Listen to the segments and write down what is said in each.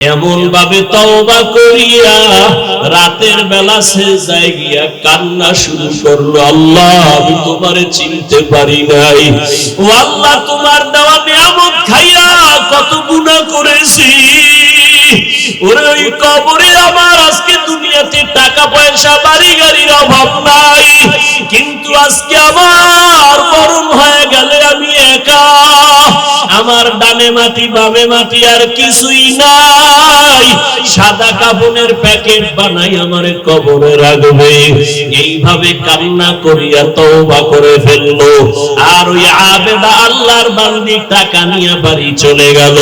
এমন ভাবে তওবা করিয়া রাতের বেলা সেজদায় গিয়া কান্না শুরু করলো, আল্লাহ আমি তোমারে চিনতে পারি নাই, ও আল্লাহ তোমার দেওয়া নিয়ামত খাইয়া কত গুনাহ করেছি, ওরে ওই কবরে আমার আজকে দুনিয়াতে টাকা পয়সা বাড়ি গাড়ির অভাব নাই, কিন্তু আজকে আমার মরণ হয়ে গেলে আমি একা, আমার ডানে মাটি বামে মাটি আর কিছুই নাই, সাদা কাফনের প্যাকেট বানাই আমারে কবরে রাখবে। এইভাবে কান্না করিয়া তওবা করে ফেললো। আর ওই আবেদা আল্লাহর বান্দি টাকা নিয়ে বাড়ি চলে গেল।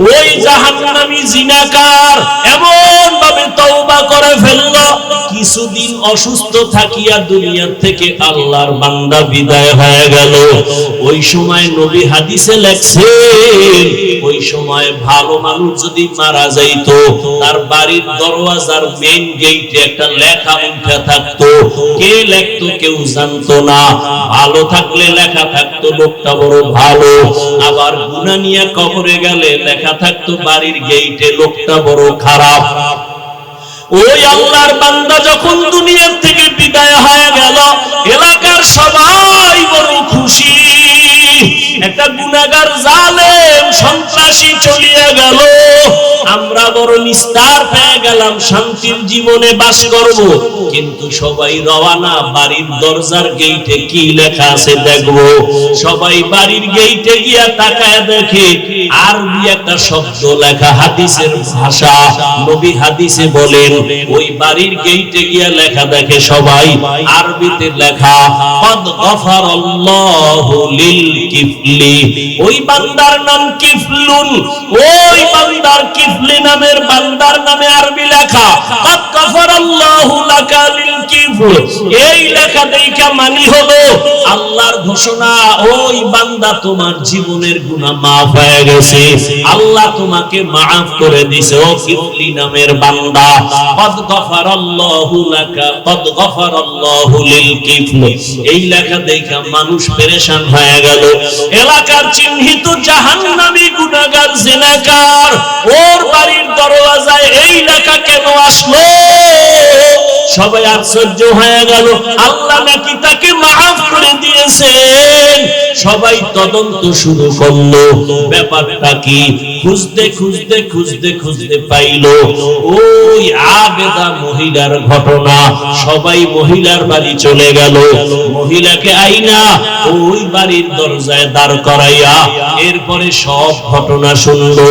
ওই জাহান্নামী জিনাকার এমন ভাবে তওবা করে ফেললো, কিছুদিন অসুস্থ থাকিয়া দুনিয়া থেকে আল্লাহর বান্দা বিদায় হয়ে গেল। ওই সময় নবী হাদিসে লেখছেন, ওই সময় ভালো মানুষ যদি মারা যাইতো, তার বাড়ির দরওয়াজার মেইন গেটে একটা লেখা উঠা থাকতো, কে লিখতো কেউ জানতো না, ভালো থাকলে লেখা থাকতো লোকটা বড় ভালো, আবার গুনাহ নিয়ে কবরে গেলে লেখা থাকতো বাড়ির গেটে লোকটা বড় খারাপ। ওই আল্লাহর বান্দা যখন দুনিয়া থেকে বিদায় হয়ে গেল, এলাকার সবাই বড় খুশি, একটা গুনাহগার জালেম সন্ত্রাসী চলিয়ে গেল, আমরা বড় নিস্তার পেয়ে গেলাম, শান্তির জীবনে বাস করব। কিন্তু সবাই রওনা, বাড়ির দরজার গেটে কি লেখা আছে দেখবো। সবাই বাড়ির গেটে গিয়া তাকায় দেখে আরবি একটা শব্দ লেখা, হাদিসের ভাষা, নবী হাদিসে বলেন ওই বাড়ির গেটে গিয়া লেখা দেখে সবাই আরবিতে লেখা, কদ গফারাল্লাহু লিল কিফলি, ওই বান্দার নাম কিফলুন, ওই বান্দার কিফলি নামের বান্দার নামে আরবি লেখা, কদ গফারাল্লাহু লাকা লিল কিফল। এই লেখা দেখা মানে হলো আল্লাহর ঘোষণা, ওই বান্দা তোমার জীবনের গুনাহ maaf হয়ে গেছে, আল্লাহ তোমাকে maaf করে দিয়েছে, ও কিফলি নামের বান্দা, কদ গফারাল্লাহু লাকা, কদ গফারাল্লাহু লিল কিফল। এই লেখা দেখা মানুষ পেরেশান হয়ে গেল। এলাকার চিহ্নিত জাহান্নামী গুনাহগার জিনাকার, ওর বাড়ির দরওয়াজায় এই লেখা কেন আসলো? সবাই আশ্চর্য হয়ে গেল, আল্লাহ নাকি তাকে maaf করে দিয়েছেন। সবাই তদন্ত শুরু করলো, ব্যাপারটা কি? খুঁজতে খুঁজতে খুঁজতে খুঁজতে পাইলো ওই আবেদা মহিলার ঘটনা। সবাই মহিলার বাড়ি চলে গেল, মহিলাকে আইনা ওই বাড়ির দরজায় দাঁড় করাইয়া এরপরে সব ঘটনা শুনলো।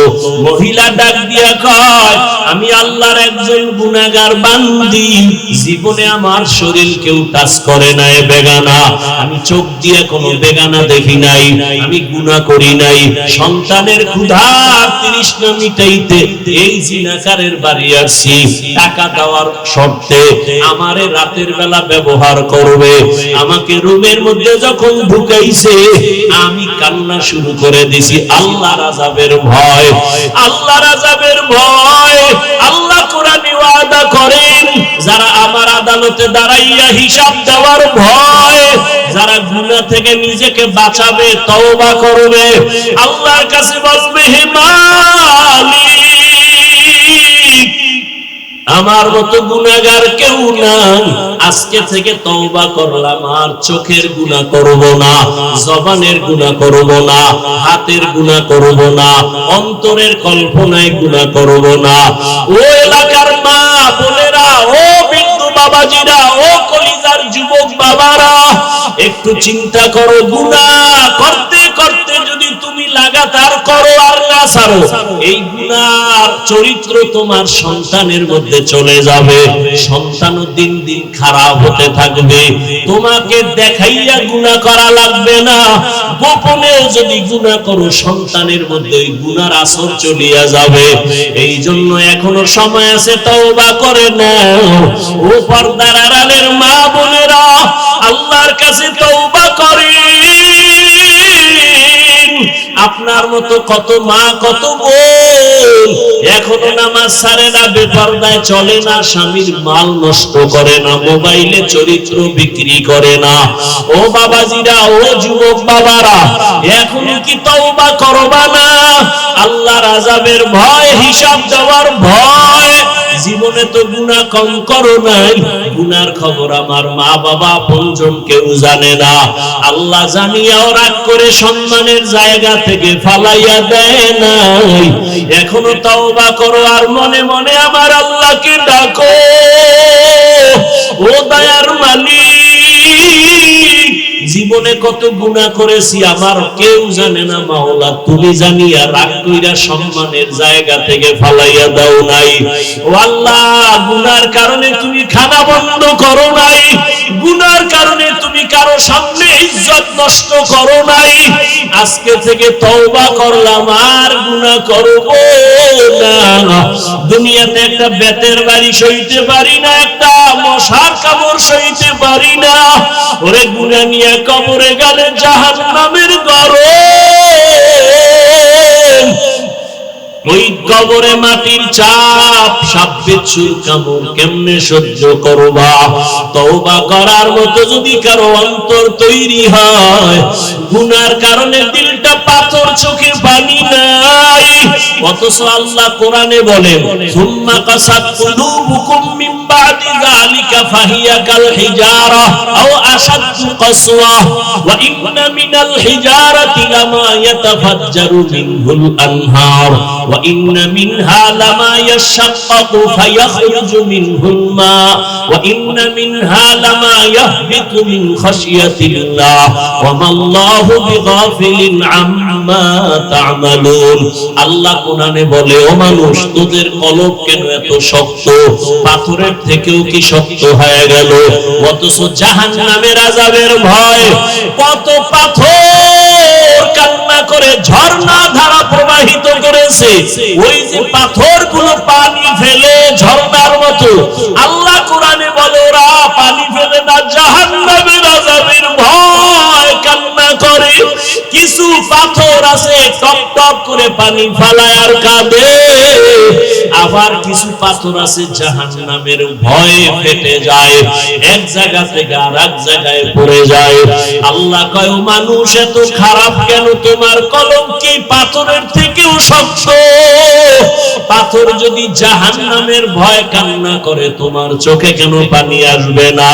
মহিলা ডাক দিয়া কয়, আমি আল্লাহর একজন গুনাহগার বান্দি, জীবনে আমার শরীর কেউ টাচ করে নাই, বেগানা, আমি চোখ দিয়ে কোনো বেগানা দেখি নাই, আমি গুনাহ করি নাই, সন্তানের ক্ষুধার তৃষ্ণা মিটাইতে এই জিনাকারের বাড়ি আসছি, টাকা দেওয়ার শর্তে আমারে রাতের বেলা ব্যবহার করবে। আমাকে রুমের মধ্যে যখন ঢুকাইছে আমি কান্না শুরু করে দিছি, আল্লাহর আযাবের ভয়, আল্লাহর আযাবের ভয়। আল্লাহ কোরআনে ওয়াদা করেন, যারা আমার আদালতে দাঁড়াইয়া হিসাব দেওয়ার ভয়, যারা গুনাহ থেকে নিজেকে বাঁচাবে, তওবা করবে, আল্লাহর কাছে বলবে, হে মালিক আমার মতো গুনাহগার কেউ নাই, আজকে থেকে তওবা করলাম, আর চোখের গুনাহ করব না, জবানের গুনাহ করব না, হাতের গুনাহ করব না, অন্তরের কল্পনায় গুনাহ করব না। ও এলাকার মা বোনেরা, ও বৃদ্ধ বাবাজিরা, ও কলিজার যুবক বাবারা, একটু চিন্তা করো, গুনাহ করতে করতে যদি তুমি লাগাতার করো আর না ছাড়ো, এই গুনার চরিত্র তোমার সন্তানের মধ্যে চলে যাবে, সন্তানও দিন দিন খারাপ হতে থাকবে। তোমাকে দেখাইয়া গুনাহ করা লাগবে না, গোপনেও যদি গুনাহ করো সন্তানের মধ্যে ওই গুনার আসর চলিয়া যাবে। এই জন্য এখনো সময় আছে, তওবা করে নাও। ও পর্দার আড়ালের মা বোনেরা, আল্লাহর কাছে তওবা করেন। আপনার মতো কত মা কত বোন এখনো নামাজ ছাড়ে না, বেপরদায় চলে না, স্বামীর মাল নষ্ট করে না, মোবাইলে চরিত্র বিক্রি করে না। ও বাবাজিরা, ও যুবক বাবারা, এখনো কি তওবা করবা না? আল্লাহর আযাবের ভয়, হিসাব দেওয়ার ভয়। জীবনে তো গুনাহ কম করো নাই, গুনার খবর আমার মা বাবা আপনজন কেউ জানে না। আল্লাহ জানিয়াও রাগ করে সম্মানের জায়গা থেকে ফালাইয়া দেয় নাই। এখনো তওবা করো আর মনে মনে আমার আল্লাহকে ডাকো, ও দয়ার মালিক, জীবনে কত গুনাহ করেছি আমার কেউ জানে না, মাওলা তুমি জানিয়া রাগ কইরা সম্মানের জায়গা থেকে ফালাইয়া দাও নাই। ও আল্লাহ, গুনার কারণে তুমি খানা বন্ধ করো নাই, গুনার কারণে তুমি কারো সামনে ইজ্জত নষ্ট করো নাই। আজকে থেকে তওবা করলাম, আর গুনাহ করব না। দুনিয়াতে একটা বেতের বাড়ি সইতে পারি না, একটা মশার কামড় সইতে পারি না। ওরে গুনাহ নিয়ে কবরে গেলে জাহান্নামের গরম, ওই কবরে মাটির চাপ, সাপ বিচ্ছুর কামড় কেমনে সহ্য করবা? তওবা করার মতো যদি কারো অন্তর তৈরি হয়, গুনার কারণে দিলটা পাথর, চোখে পানি নাই, অথচ আল্লাহ কোরআনে বলেন, সুম্মা কাসাত কুলুবুকুম মিন বাদি যালিকা ফাহিয়া কাল হিজারা আও আশাদ্দু কাসওয়া ওয়া ইন্না মিনাল হিজারাতি লামা ইয়াতাফাজ্জারু মিনহুল আনহার ওয়া ইন্না মিনহা লামা ইয়াশাক্কাকু ফায়াখরুজু মিনহুল মা ওয়া ইন্না মিনহা লামা ইয়াহবিতু মিন খাশিয়াতিল্লাহ ওয়া মাল্লাহু বিগাফিলিন আম্মা তা'মালুন। আল্লাহ কোরআনে বলে, ও মানুষ, তোদের কলব কেন এত শক্ত? পাথরের থেকেও কি শক্ত হয়ে গেল? অথচ জাহান্নামের আযাবের ভয়, কত পাথর কান্না করে ঝর্ণা ধারা প্রবাহিত করেছে, ওই যে পাথরগুলো পানি ফেলে ঝর্ণার মতো। আল্লাহ কোরআনে বলে, ওরা পানি ফেলে না, জাহান্নামের আযাবের ভয় কান্না করে। কিছু পাথর আছে টপ টপ করে পানি ফালায় আর কাঁদে, আবার কিছু পাথর আছে জাহান্নামের ভয়ে ফেটে যায়, এক জায়গা থেকে আরেক জায়গায় পড়ে যায়। আল্লাহ কয়, মানুষ এত খারাপ কেন? তোমার কলম কি পাথরের থেকেও শক্ত? পাথর যদি জাহান্নামের ভয় কান্না করে, তোমার চোখে কেন পানি আসবে না?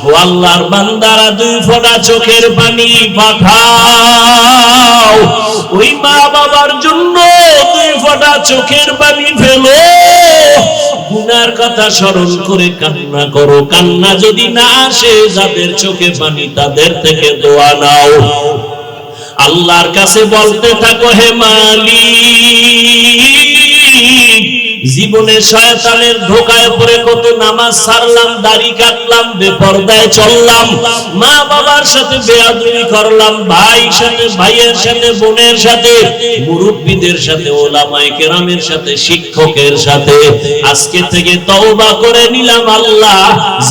ও আল্লাহর বান্দারা, দুই ফোঁটা চোখের পানি পাঠাও। ওই মা বাবার জন্য দুই ফোঁটা চোখের পানি ফেলো, গুনার কথা স্মরণ করে কান্না করো। কান্না যদি না আসে, যাদের চোখে পানি, তাদের থেকে দোয়া নাও। আল্লাহর কাছে বলতে থাকো, হে মালিক, জীবনে শয়তানের ধোঁকায় পড়ে কত নামাজ ছাড়লাম, দাড়ি কাটলাম, বেপরদায় চললাম, মা বাবার সাথে বেয়াদবি করলাম, ভাইয়ের সাথে, ভাইয়ের সাথে, বোনের সাথে, মুরব্বিদের সাথে, ওলামায়ে কেরামের সাথে, শিক্ষকের সাথে। আজকে থেকে তওবা করে নিলাম, আল্লাহ,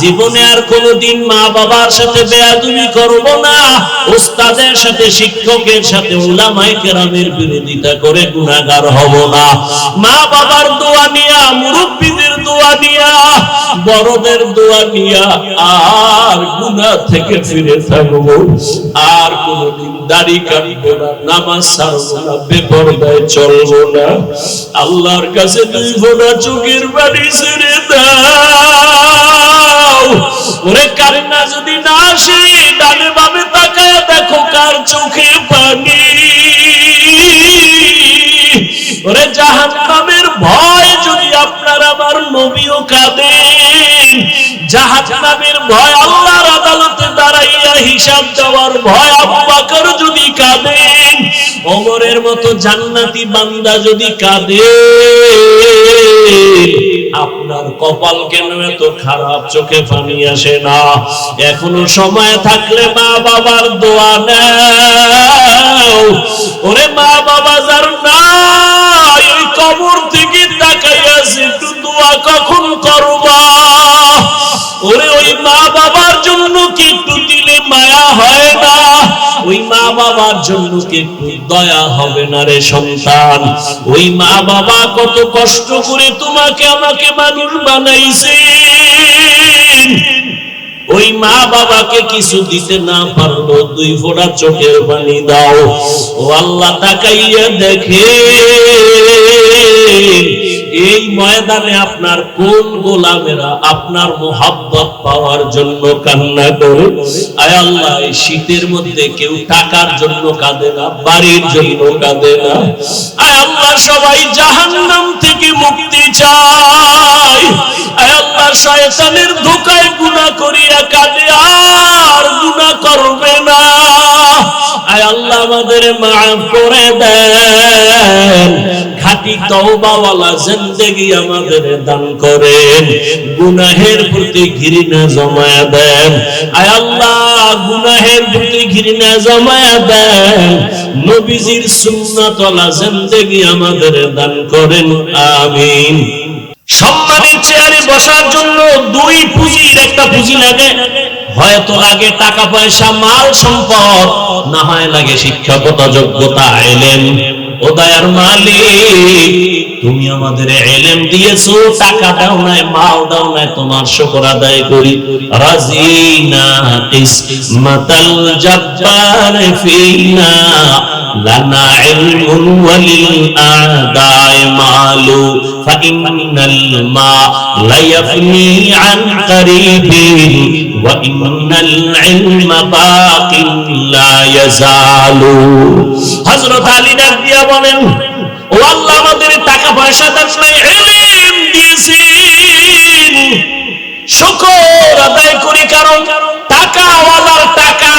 জীবনে আর কোনোদিন মা বাবার সাথে বেয়াদবি করব না, উস্তাদের সাথে, শিক্ষকের সাথে, ওলামায়ে কেরামের বিরোধিতা করে গুনাহগার হব না। মা বাবার দোয়া নিয়া, মুরব্বিদের দোয়া নিয়া, বড়দের দোয়া নিয়া আর গুনাহ থেকে ফিরে থাকবো। আর কোনদিন দাড়ি কাটবো না, নামাজ ছাড়বো না, বেপরদায় চলবো না। আল্লাহর কাছে দুই ফোঁটা চোখের পানি ছেড়ে দাও। ওরে কান্না যদি না আসে, ডানে বামে তাকায় দেখো কার চোখে পানি। ওরে জাহান্নামের ভয় যদি আপনার আমার নবীও কাঁদেন, জাহান্নামের ভয়, আল্লাহর আদালতে দাঁড়াইয়া হিসাব দেওয়ার ভয় আবু বকর যদি কাঁদেন, ওমরের মতো জান্নাতি বান্দা যদি কাঁদে, আপনার কপাল কেন এত খারাপ? চোখে পানি আসে না? এখনো সময় থাকলে মা বাবার দোয়া নাও। ওরে মা বাবা যার নাই, ওই কবর থেকে তাকাইয়া একটু দোয়া কখন করবা? ওরে ওই মা বাবার জন্য কি একটু দিলে মায়া হয় না? ওই মা বাবার জন্য কি একটু দয়া হবে না রে সন্তান? ওই মা বাবা কত কষ্ট করে তোমাকে আমাকে মানুষ বানাইছেন, ওই মা বাবাকে কিছু দিতে না পারলো, 2 ফোঁটা চোখের পানি দাও। ও আল্লাহ, তাকাইয়া দেখে এই ময়দানে আপনার কোন গোলামেরা আপনার মোহাব্বত পাওয়ার জন্য কান্না করে। আয় আল্লাহ, এই শীতের মধ্যে কেউ টাকার জন্য কাঁদে না, বাড়ির জন্য কাঁদে না। আয় আল্লাহ, সবাই জাহান্নাম থেকে মুক্তি চায়। আয় আল্লাহ, শয়তানের ধোঁকায় গুনাহ করিয়া কাঁদে, আর গুনাহ করবে না। আয় আল্লাহ, আমাদের মাফ করে দেন, খাঁটি তওবাওয়ালা জিন্দেগি আমাদের দান করেন, গুনাহের প্রতি ঘৃণা জমায়া দেন। আয় আল্লাহ, গুনাহের প্রতি ঘৃণা জমায়া দেন, নবীজির সুন্নাতওয়ালা জিন্দেগি আমাদের দান করেন, আমিন। সম্মানের চেয়ারে বসার জন্য 2 পুঁজির একটা পুঁজি লাগে, হয়তো লাগে টাকা পয়সা, মাল সম্পদ, না হয় লাগে শিক্ষকতা, যোগ্যতা, ইলম। ও দয়ার মালিক, তুমি আমাদের ইলম দিয়েছো, টাকা দাও নাই, মাল দাও নাই, তোমার শুকর আদায় করি। রাজিনা কিসমাতাল জাব্বার ফিনা লানা ইলমুন ওয়ালিল আদায় মালু ফাইনাল মা লা ইয়াফনি আন কারিবিন ওয়া ইন্নাল ইলমা বাকিন লা ইয়াজালু। হযরত আলী ডাক দিয়া বলেন, ও আল্লাহ, আমাদের টাকা পয়সা দেন নাই, ইলম দিয়েছেন, শুকর আদায় করি, কারণ টাকাওয়ালার টাকা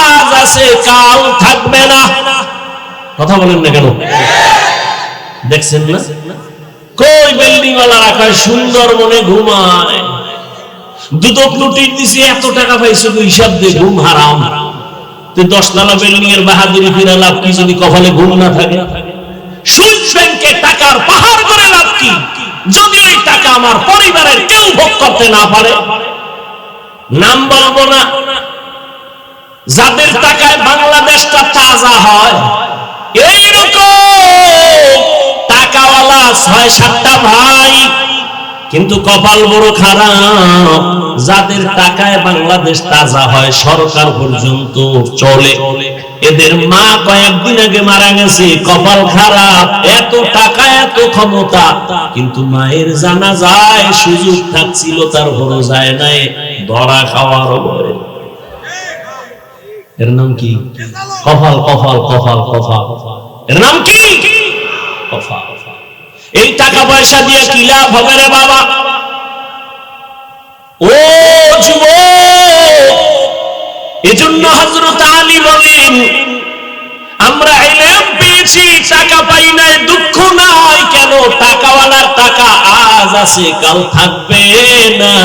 আজ আছে, কাল থাকবে না। কথা বলেন না কেন? দেখছেন না, কই বিল্ডিং ওয়ালা রাখা সুন্দর মনে ঘুমায়, দুদক নোটিশ দিছি, এত টাকা পাইছো, হিসাব দিয়ে ঘুম হারাম। তুই 10 তলা বিল্ডিং এর বাহাদুরি ফিরা লাভ কি যদি কপালে ঘুম না থাকে? সুদ ব্যাংকে টাকার পাহাড় করে লাভ কি যদি ওই টাকা আমার পরিবারের কেউ ভোগ করতে না পারে? নাম বলবো না, যাদের টাকায় বাংলাদেশটা তাজা হয়, এইরকম টাকাওয়ালা 6-7টা ভাই, কিন্তু কপাল বড় খারাপ, যাদের টাকায় বাংলাদেশ তাজা হয়, সরকার পর্যন্ত চলে। এদের মা কয়েকদিন আগে মারা গেছে, কপাল খারাপ, এত টাকা, এত ক্ষমতা, কিন্তু মায়ের জানাজায় সুযোগ থাকছিল, তার বড় যায় নাই, ধরা খাওয়ার ভয়ে। এর নাম কি? কপাল, কপাল, কপাল, কপাল। এর নাম কি? কপাল। এই টাকা পয়সা দিয়ে কি লাভ হবে রে বাবা? ও যুবক, এজন্য হযরত আলী বলেন, আমরা ইলম পেয়েছি, টাকা পাই নাই, দুঃখ নাই। কেন? টাকাওয়ালার টাকা আজ আছে, কাল থাকবে না।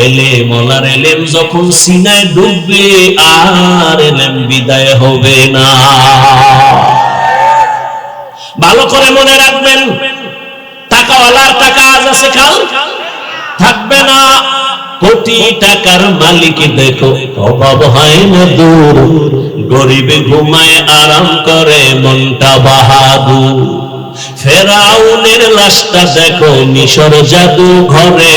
ইলম ওয়ালার ইলম যখন সিনায় ডুববে, আর ইলম বিদায় হবে না। ভালো করে মনে রাখবেন, টাকাওয়ালার টাকা আজ আছে, কাল থাকবে না। কোটি টাকার মালিক দেখো, অভাব হয় না দূর, গরিবে ঘুমায় আরাম করে মনটা বাহাদুর। ফেরাউনের লাশটা দেখো মিশর জাদু ঘরে,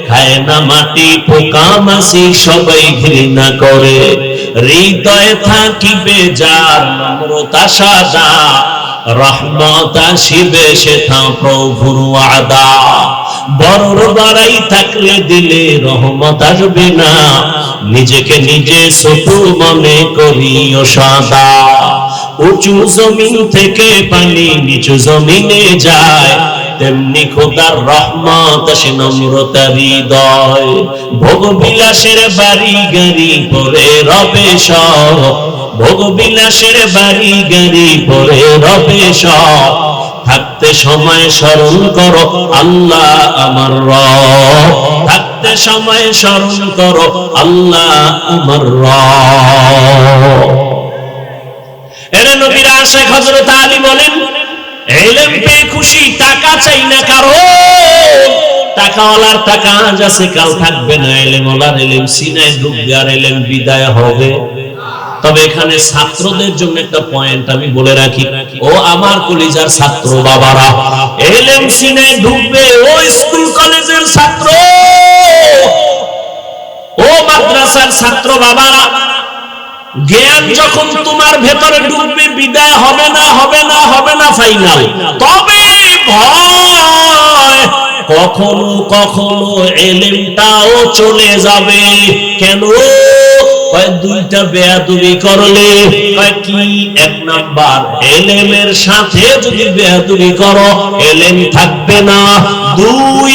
খায় না মাটি, পোকা মাছি সবাই ঘৃণা করে। হৃদয়ে থাকিবে যার নম্রতা সাদা, রহমত আসিবে সেথা প্রভুর ওয়াদা। বড় বাড়াই থাকলে দিলে রহমত আসবে না, নিজেকে নিজে ছোট মনে করিও সদা। উঁচু জমিন থেকে পানি নিচু জমিনে যায়, তেমনি খোদার রহমত আসে নম্রতা হৃদয়। ভোগ বিলাসের বাড়ি গাড়ি পরে রবে সব, ভোগ বিলাসের বাড়ি গাড়ি পরে রবে সব। থাকতে সময় স্মরণ করো আল্লাহ আমার রব, থাকতে সময় স্মরণ করো আল্লাহ আমার রব। এর নবীর আশিক হযরত আলী বলেন, ইলম পেয়ে খুশি, টাকা চাই না কারো। টাকাওয়ালার টাকা আজ আছে, কাল থাকবে না। ইলম ওয়ালার ইলম সিনায় ডুববে, আর ইলম বিদায় হবে। তবে এখানে ছাত্রদের জন্য একটা পয়েন্ট আমি বলে রাখি, ও আমার কলিজার ছাত্র বাবারা, এলএম সিনে ঢুকবে ও স্কুল কলেজের ছাত্র, ও মাদ্রাসার ছাত্র বাবারা, জ্ঞান যখন তোমার ভেতরে ঢুকবে বিদায় হবে না, হবে না, হবে না ফাইনাল। তবে ভয় কখনো কখনো এলেমটাও চলে যাবে। কেন? দুইটা বেয়াদবি করলে কি? এক নাম্বার, এলেমের সাথে যদি বেয়াদবি করো এলেম থাকবে না। দুই,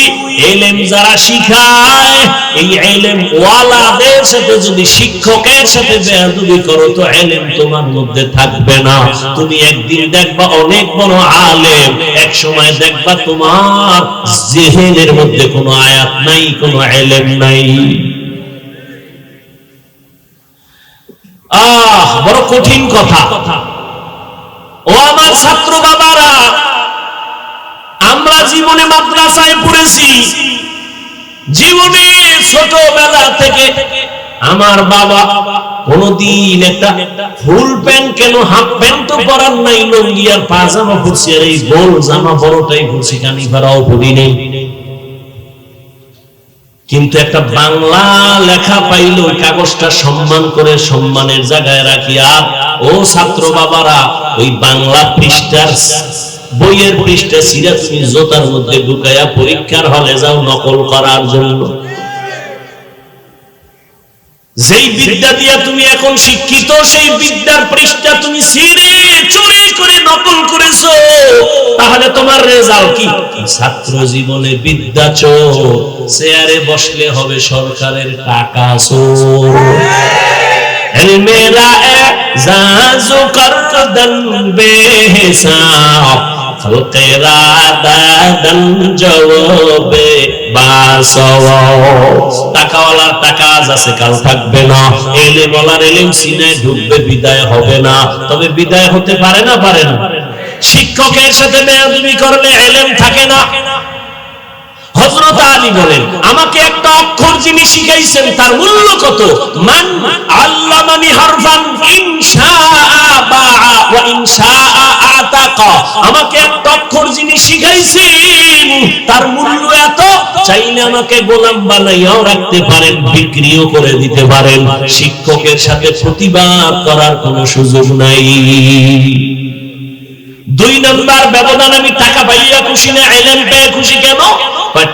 এলেম যারা শিখায় এই এলেম ওয়ালাদের সাথে যদি শিক্ষকের সাথে বেয়াদবি করো তো এলেম তোমার মধ্যে থাকবে না। তুমি একদিন দেখবা অনেক বড় আলেম, এক সময় দেখবা তোমার জেহেনের মধ্যে কোনো আয়াত নাই, কোনো এলেম নাই। বড় কঠিন কথা। ও আমার ছাত্র বাবারা, আমরা জীবনে মাদ্রাসায় পড়েছি, জীবনে ছোটবেলা থেকে আমার বাবা কোনদিন একটা ফুল প্যান্ট কেন হাফ প্যান্ট তো পরার নাই, লুঙ্গি আর পাজামা পরছি, আর এই গোল জামা বড়টাই পরছি, কানি ভাড়াও পরি নেই। কিন্তু একটা বাংলা লেখা পাইলো, কাগজটা সম্মান করে সম্মানের জায়গায় রাখিয়া, ও ছাত্র বাবারা, ওই বাংলা পৃষ্ঠার বইয়ের পৃষ্ঠা ছিঁড়া তুমি জোতার মধ্যে ঢুকাইয়া পরীক্ষার হলে যাও নকল করার জন্য। যেই বিদ্যা দিয়া তুমি এখন শিক্ষিত, সেই বিদ্যার পৃষ্ঠা তুমি ছিঁড়ে চুরি করে নকল করেছো, তাহলে তোমার রেজাল্ট কি? ছাত্র জীবনে বিদ্যা চোর, চেয়ারে বসলে হবে সরকারের টাকা চোর। মেরা এজাজু করদন বেহিসাব, খলকেরা দাদন জওবে টাকাওয়ালার টাকা আজ আছে কাল থাকবে না, এলেম ওয়ালার এলেম সিনায় ঢুকবে বিদায় হবে না। তবে বিদায় হতে পারে না, পারে না। শিক্ষকের সাথে বেয়াদবি করলে এলেম থাকে না। হযরত আলী বলেন, আমাকে একটা অক্ষর যিনি শিখাইছেন তার মূল্য কত? মান আল্লামানি হারফান ইনশাআ বাআ ওয়া ইনশাআ আতাকা, আমাকে একটা অক্ষর যিনি শিখাইছেন তার মূল্য এত, চাইলে আমাকে গোলাম বানাইয়াও রাখতে পারেন, বিক্রিও করে দিতে পারেন। শিক্ষকের সাথে প্রতিবাদ করার কোনো সুযোগ নাই। দুই নাম্বার ব্যবধান, আমি টাকা পাইয়া খুশি না, এলেম পেয়ে খুশি। কেন?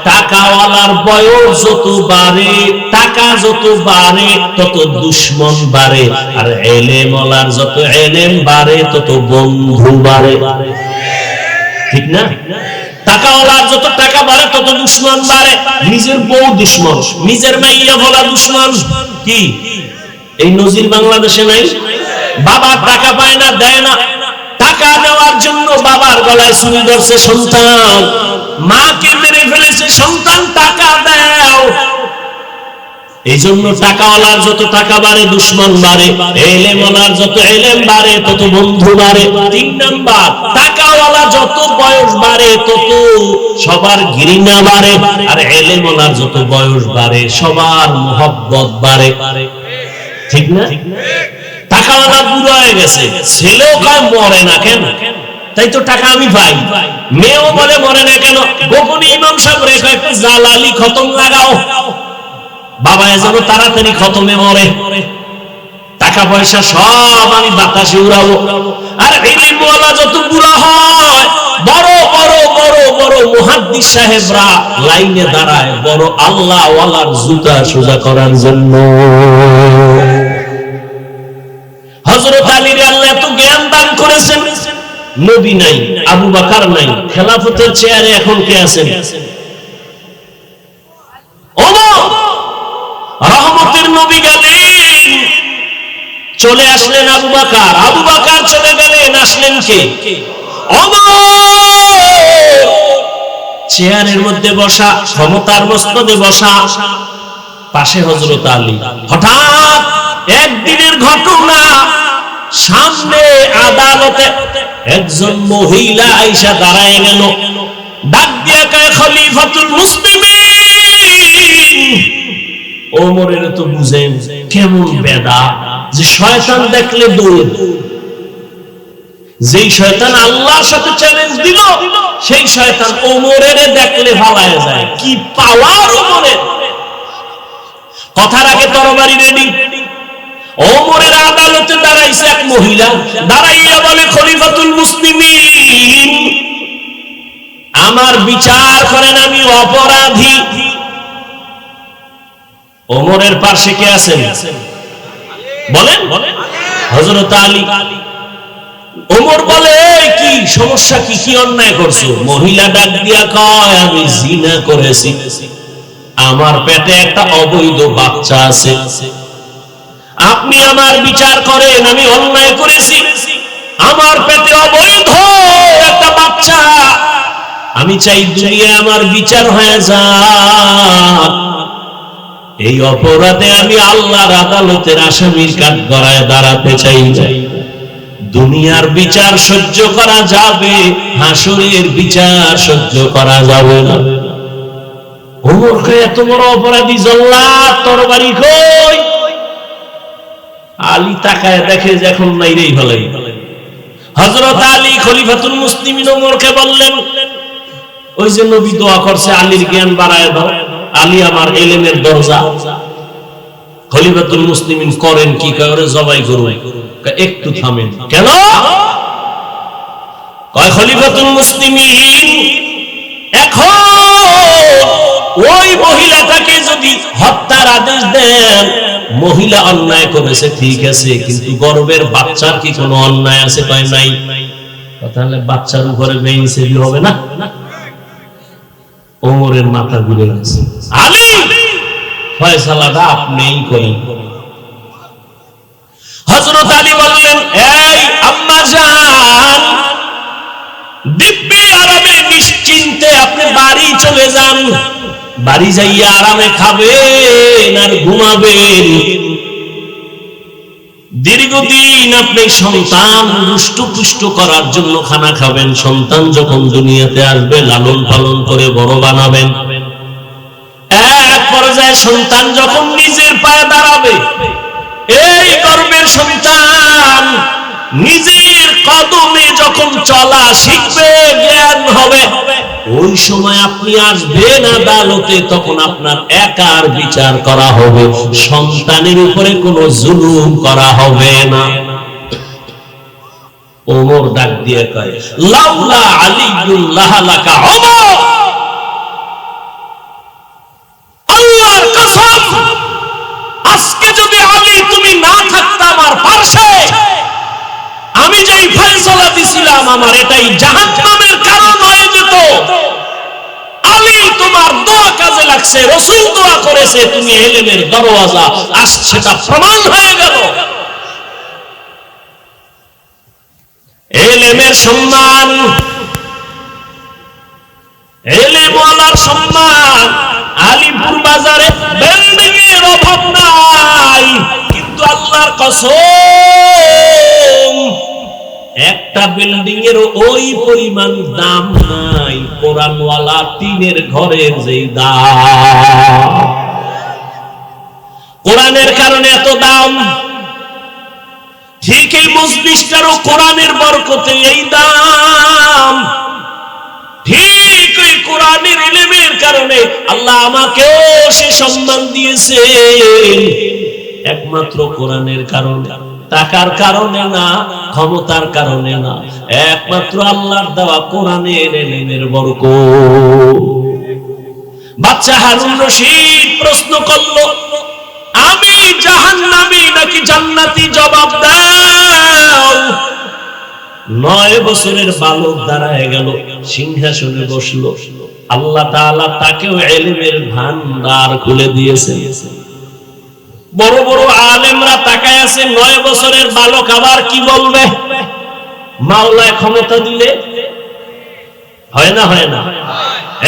টাকাওয়ালার বয়স যত বাড়ে, টাকা যত বাড়ে তত দুশ্মন বাড়ে, আর এলেমওয়ালার যত এলেম বাড়ে তত বন্ধু বাড়ে। ঠিক না? টাকাওয়ালার যত টাকা বাড়ে তত দুশ্মন বাড়ে। নিজের বউ দুশ্মন, নিজের মাইয়া বলা দুশ্মন। কি এই নজির বাংলাদেশে নাই? বাবা টাকা পায় না, দেয় না, টাকা দেওয়ার জন্য বাবার গলায় ছুরি ধরছে সন্তান, মাকে মেরে ফেলেছে সন্তান, টাকা দাও। এই জন্য টাকাওয়ালার যত টাকা বাড়ে দুশ্মন বাড়ে, এলেমওয়ালার যত এলেম বাড়ে তত বন্ধু বাড়ে। তিন নাম্বার, টাকাওয়ালা যত বয়স বাড়ে তত সবার ঘৃণা বাড়ে, আর এলেমওয়ালার যত বয়স বাড়ে সবার মোহব্বত বাড়ে। ঠিক না? টাকাওয়ালা বুড়ো হয়ে গেছে, ছেলেও কয় মরে না কেন? তাই তো টাকা আমি পাই। মেয়েও বলে মরে না কেন? গোপনে ইমাম সাহেব রেখে একটা জালালি খতম লাগাও, বাবা যেন তাড়াতাড়ি খতমে মরে। টাকা পয়সা সব আমি বাতাসে উড়াবো। আর ইলমওয়ালা যত বুড়া হয়, বড় বড় বড় বড় মুহাদ্দিস সাহেবরা লাইনে দাঁড়ায় বড় আল্লাহ ওয়ালার জুতা সোজা করার জন্য। হযরত আলীর আল্লাহ এত জ্ঞান দান করেছেন, নবী নাই, আবু বকর নাই, খেলাফতের চেয়ারে এখন কে আছেন? ওমর। রহমতের নবী গেলেন, চলে আসলেন আবু বকর, আবু বকর চলে গেলেন, আসলেন কে? ওমর। চেয়ারের মধ্যে বসা, ক্ষমতার মস্তদে বসা, পাশে হযরত আলী। হঠাৎ একদিনের ঘটনা, সামনে আদালতে একজন মহিলা আয়েশা দাঁড়ায় গেল, ডাক দিয়া কয়, খলিফাতুল মুসলিমিন। ওমরের তো বুঝেন কেমন বেদা, যে শয়তান দেখলে দৌড়। যেই শয়তান আল্লাহর সাথে চ্যালেঞ্জ দিল, সেই শয়তান ওমরের দেখলে ভালায় যায়। কি পাওয়ার ওমরের! কথার আগে তরবারি রেডি। ওমরের আদালতে দাঁড়াইছে এক মহিলা, দাঁড়াইয়া বলে, খলিফাতুল মুসলিমিন, আমার বিচার করেন, আমি অপরাধী। ওমরের পাশে কে আছেন? বলেন। হযরত আলী। ওমর বলে, কি সমস্যা, কি কি অন্যায় করছো? মহিলা ডাক দিয়া কয়, আমি জিনা করেছি, আমার পেটে একটা অবৈধ বাচ্চা আছে, আপনি আমার বিচার করেন, আমি অন্যায় করেছি, আমার পেটে অবৈধ একটা বাচ্চা, আমি চাই দুনিয়ায় আমার বিচার হয়ে যাক। এই অপরাধে আমি আল্লাহর আদালতের আসামির কাঠগড়ায় দাঁড়াতে চাই। দুনিয়ার বিচার সহ্য করা যাবে, হাসরের বিচার সহ্য করা যাবে না। ওমরকে এত বড় অপরাধী, জল্লাদ, তরবারি কই? আলী তাকায় দেখে যে এখন নাই রে ভালাই। হযরত আলী খলিফাতুল মুসলিমিন ওমরকে বললেন, ওই যে নবী দোয়া করছে, আলীর জ্ঞান বাড়ায় দাও, আলী আমার ইলমের দরজা। খলিফাতুল মুসলিমিন করেন কি? করে জবাই করুন। একটু থামেন। কেন? কয় খলিফাতুল মুসলিমিন, এখন ওই মহিলাটাকে যদি হত্যার আদেশ দেন, মহিলা অন্যায় করেছে ঠিক আছে, কিন্তু গর্ভের বাচ্চার কি কোনো অন্যায় আছে? কয় নাই। তাহলে বাচ্চার উপরে বেইনসাফি হবে না? ওমরের মাথা ঘুরে গেছে। আলী, ফয়সালাটা আপনিই করেন। হযরত আলী বললেন, এই আম্মা জান, দিব্যি আরামে নিশ্চিন্তে আপনি বাড়ি চলে যান, বাড়ি যাইয়া আরামে খাবেন আর ঘুমাবেন। দীর্ঘদিন আপনি সন্তান রুষ্টপুষ্ট করার জন্য খানা খাবেন, সন্তান যখন দুনিয়াতে আসবে লালন পালন করে বড় বানাবেন। এক পর্যায়ে সন্তান যখন নিজের পায়ে দাঁড়াবে, এই গর্ভের সন্তান নিজের কদমে যখন চলা শিখবে, জ্ঞান হবে, ওই সময় আপনি আসবেন আদালতে, তখন আপনার একার বিচার করা হবে, সন্তানের উপরে কোনো জুলুম করা হবে না। ওমর ডাক দিয়ে কয়, লাউলা আলিউল্লাহ লাকা ওমর, আল্লাহর কসম, আজকে যদি আলী তুমি না থাকতা আমার পাশে, আমি যেই ফয়সালা দিছিলাম আমার এটাই জাহান্নামের কারণ হয়ে যেত। আলী তোমার দোয়া কাজে লাগছে, রাসূল দোয়া করেছে, তুমি ইলমের দরওয়াজা, আজ সেটা প্রমাণ হয়ে গেল। ইলমের সম্মান, ইলমওয়ালার সম্মান। আলীপুর বাজারে বিল্ডিং এর অভাব নাই, কিন্তু আল্লাহর কসম একটা বিল্ডিং এর ওই পরিমাণ দাম নাই কোরআনওয়ালা টিনের ঘরের যেই দাম। কোরআনের কারণে এত দাম, ঠিক এই মজলিসটারও কোরআনের বরকতে এই দাম। ঠিক ওই কোরআনের ইলমের কারণে আল্লাহ আমাকেও সে সম্মান দিয়েছেন, একমাত্র কোরআনের কারণে, টাকার কারণে না, ক্ষমতার কারণে না, একমাত্র আল্লাহর দেওয়া কোরআনের ইলমের বরকত। বাচ্চা হারুন রশিদ প্রশ্ন করল, আমি জাহান্নামী নাকি জান্নাতি, জবাব দাও। 9 বছরের বালক দাঁড়ায় গেল, সিংহাসনে বসলো। আল্লাহ তাআলা তাকেও ইলমের ভান্ডার খুলে দিয়েছে। বড় বড় আলেমরা তাকায় আছে, 9 বছরের বালক আবার কি বলবে? মাওলায় ক্ষমতা দিলে হয় না? হয় না?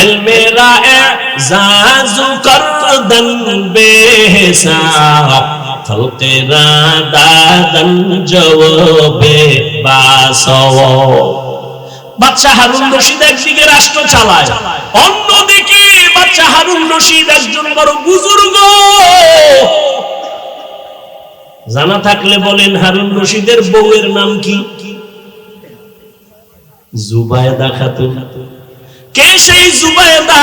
ইলমেরা এজাজু করদন বেহিসাব, খলকেরা দাদন জওবে বাসও। বাচ্চা হারুন রশিদ একদিকে রাষ্ট্র চালায়, অন্যদিকে বাচ্চা হারুন রশিদ একজন বড় বুজুর্গ। জানা থাকলে বলেন হারুন রশিদের বউয়ের নাম কি? জুবায়দা খাতুন। কে সেই জুবায়দা?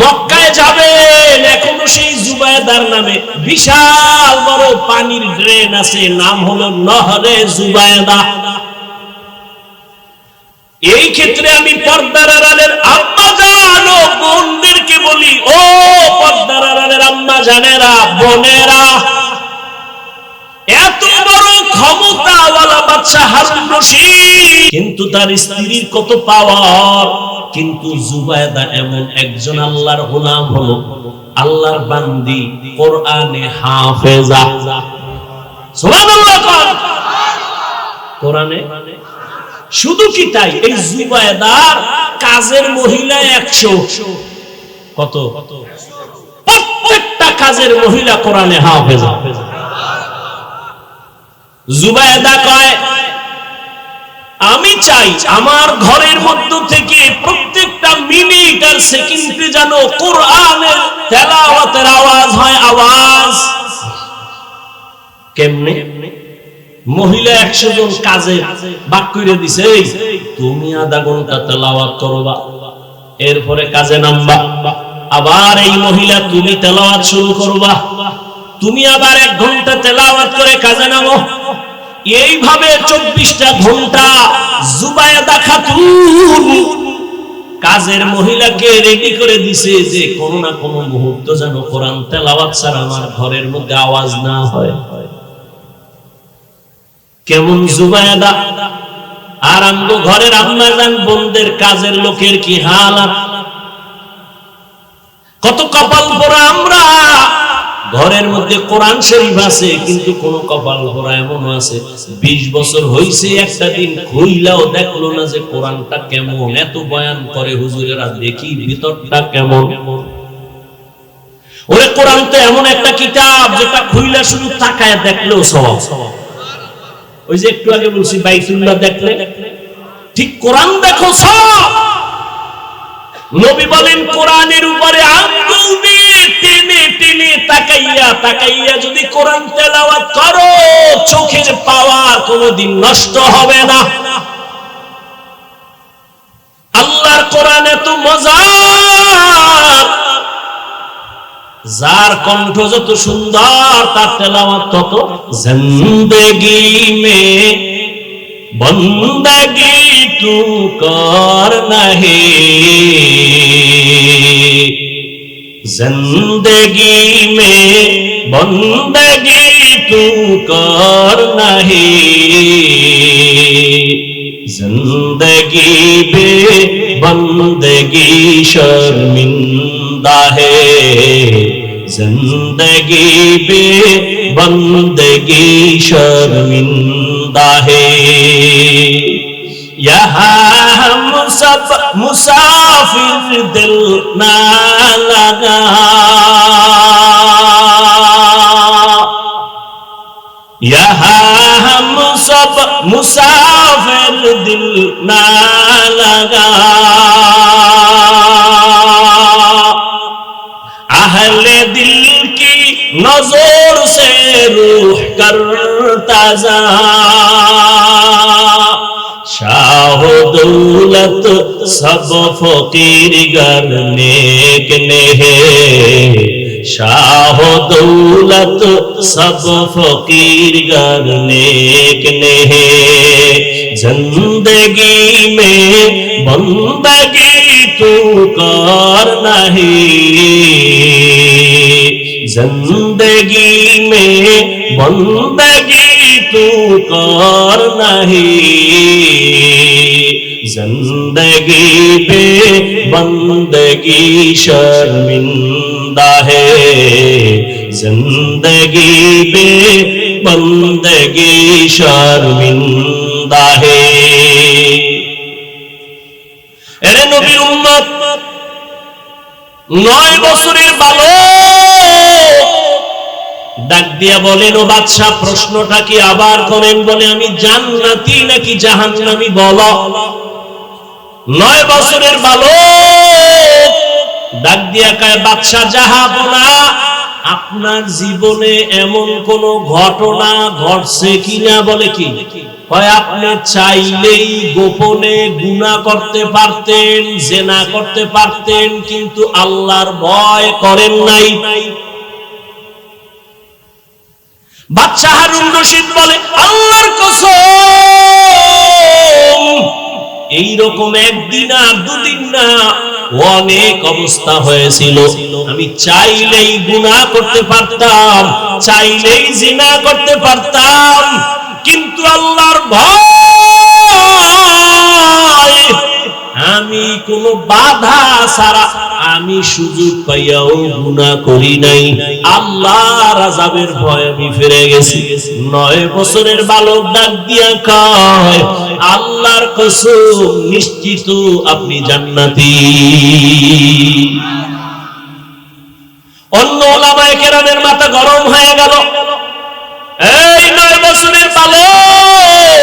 মক্কায় যাবেন, এখনো সেই জুবায়দার নামে বিশাল বড় পানির ড্রেন আছে, নাম হলো নহরে জুবায়দা। এই ক্ষেত্রে আমি পর্দার আড়ালের আম্মা জান ও বোনদেরকে বলি, ও পর্দার আড়ালের আম্মা জানেরা, বোনেরা, এত বড় ক্ষমতাওয়ালা বাদশা হারুন রশিদ, কিন্তু তার স্ত্রীর কত পাওয়ার। কিন্তু জুবায়দা এমন একজন আল্লাহর গোলাম, হলো আল্লাহর বান্দি, কোরআনে হাফেজা। সুবহানাল্লাহ। কোরআনে শুধু কি তাই, এই জুবায়দার কাজের মহিলা 100। কত? প্রত্যেকটা কাজের মহিলা কোরআনে হাফেজা। জুবায়দা কয়, আমি চাই আমার ঘরের মধ্য থেকে প্রত্যেকটা মিনিট আর সেকেন্ডে যেন কোরআনের তেলাওয়াতের আওয়াজ হয়। আওয়াজ কেমনে? মহিলা 100 জন কাজে ভাগ করে দিছে, তুমি আধা ঘন্টা তেলাওয়াত করবা, এরপরে কাজে নামবা। আবার এই মহিলা তুমি তেলাওয়াত শুরু করবা, তুমি আবার 1 ঘন্টা তেলাওয়াত করে কাজে নামো। এইভাবে 24টা ঘন্টা জুবায়দা খাতুন কাজের মহিলাকে রেডি করে দিছে যে কোনো না কোনো মুহূর্ত যেন কোরআন তেলাওয়াত ছাড়া আমার ঘরের মধ্যে আওয়াজ না হয়। কেমন জুবায়দা! আর আমগো ঘরের আম্মা জান বোনদের কাজের লোকের কি হালাত! কত কপাল পোড়া আমরা! ঘরের মধ্যে কোরআন শরীফ আছে, কিন্তু কোন কপাল পোড়া এমন আছে 20 বছর হইছে একটা দিন খুইলাও দেখলো না যে কোরআনটা কেমন। এত বয়ান করে হুজুরেরা, দেখি ভিতরটা কেমন। ওরে কোরআন তো এমন একটা কিতাব যেটা খুইলা শুধু তাকায় দেখলেও সওয়াব। ওই যে একটু আগে বলছি বাইতুল্লাহ দেখলে ঠিক কোরআন দেখো সওয়াব। নবী বলেন কোরআনের উপরে আঙ্গুল দিয়ে টেনে টেনে তাকাইয়া তাকাইয়া যদি কোরআন তেলাওয়াত করো, চোখের পাওয়ার কোনোদিন নষ্ট হবে না। আল্লাহর কোরআন এত মজার, যার কণ্ঠ যত সুন্দর তার তেলাওয়াত তত। জিন্দেগি মে বন্দগি তু করনা হে, জিন্দেগি মে বন্দগি তু করনা হে, जिंदगी बे बंदगी शर्मिंदा है, जिंदगी बे बंदगी शर्मिंदा है। यहाँ हम सब मुसाफिर दिल ना लगा, यहाँ हम सब मुसाफिर दिल ना लगा, अहले दिल की नजर से रूह करता जा, शाह दौलत सब फकीर गर नेक ने है, शाह दौलत सब फकीर गर नेक ने है, जिंदगी में बंदगी तू करना है, जिंदगी में बंदगी तू करना है, जिंदगी पे बंदगी शर्मिंदा है, जिंदगी पे बंदगी शर्मिंदा है। এরে নবীর উম্মত, 9 বছরের বালক ডাক দিয়া বলেন, ও বাদশা প্রশ্নটা কি আবার করেন? বলে, আমি জান্নাতি নাকি জাহান্নামী বলো। 9 বছরের বালক ডাক দিয়া কয়, বাদশা যাহা বলা আপনার জীবনে এমন কোন ঘটনা ঘটছে কিনা? বলে কি হয়, আপনি চাইলেই গোপনে গুনাহ করতে পারতেন, জিনা করতে পারতেন, কিন্তু আল্লাহর ভয় করেন নাই। বাদশা হারুন রশিদ বলে, আল্লাহর কসম, এইরকম একদিন আর দুদিন না, অনেক অবস্থা হয়েছিল। আমি চাইলেই গুনাহ করতে পারতাম, চাইলেই জিনা করতে পারতাম, কিন্তু আল্লাহর ভয়, আমি কোনো বাধা ছাড়া, আমি সুযোগ পাইয়াও গুনাহ করি নাই। আল্লাহর আযাবের ভয় আমি ফিরে গেছি। 9 বছরের বালক ডাক দিয়া কয়, আল্লাহর কসম, নিশ্চিত আপনি জান্নাতি। অন্য উলামায়ে কেরামের মাথা গরম হয়ে গেল। এই 9 বছরের বালক,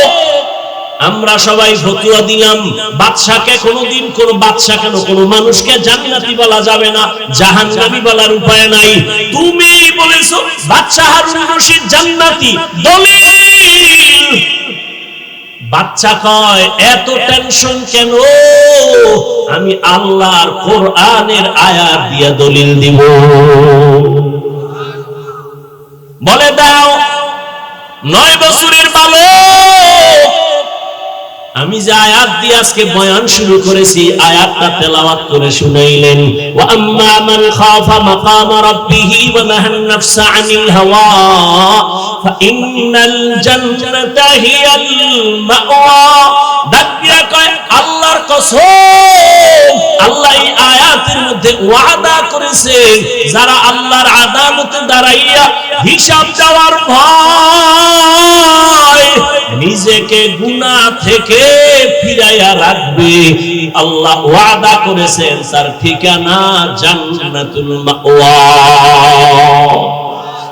আমরা সবাই ফতোয়া দিলাম, বাদশাকে কোনোদিন কোন বাদশা কেন কোন মানুষকে জান্নাতি বলা যাবে না, জাহান্নামী বলার উপায় নাই। তুমি বলেছো বাদশা হারুন রশিদ জান্নাতি, দলিল। বাচ্চা কয়, এত টেনশন কেন? আমি আল্লাহর কোরআনের আয়াত দিয়া দলিল দিব। বলে দাও। 9 বছরের বালক, আমি যে আয়াত দিয়ে আজকে বয়ান শুরু করেছি, আয়াতটা তেলাওয়াত করে শুনাইলেন। ওয়া আম্মা মান খাফা মাকাম রাব্বিহি ওয়া নাহান নাফসা আনিল হাওয়া ফাইন্নাল জান্নাতা হিয়াল মাওয়া। ডাকিয়া কয়, আল্লাহর কসম, আল্লাহ এই আয়াতের মধ্যে ওয়াদা করেছেন, যারা আল্লাহর আদালতে দাঁড়াইয়া হিসাব দেওয়ার ভয় নিজেকে গুনাহ থেকে ফিরাইয়া রাখবে, আল্লাহ ওয়াদা করেছেন তার ঠিকানা জান্নাতুল মাওয়া।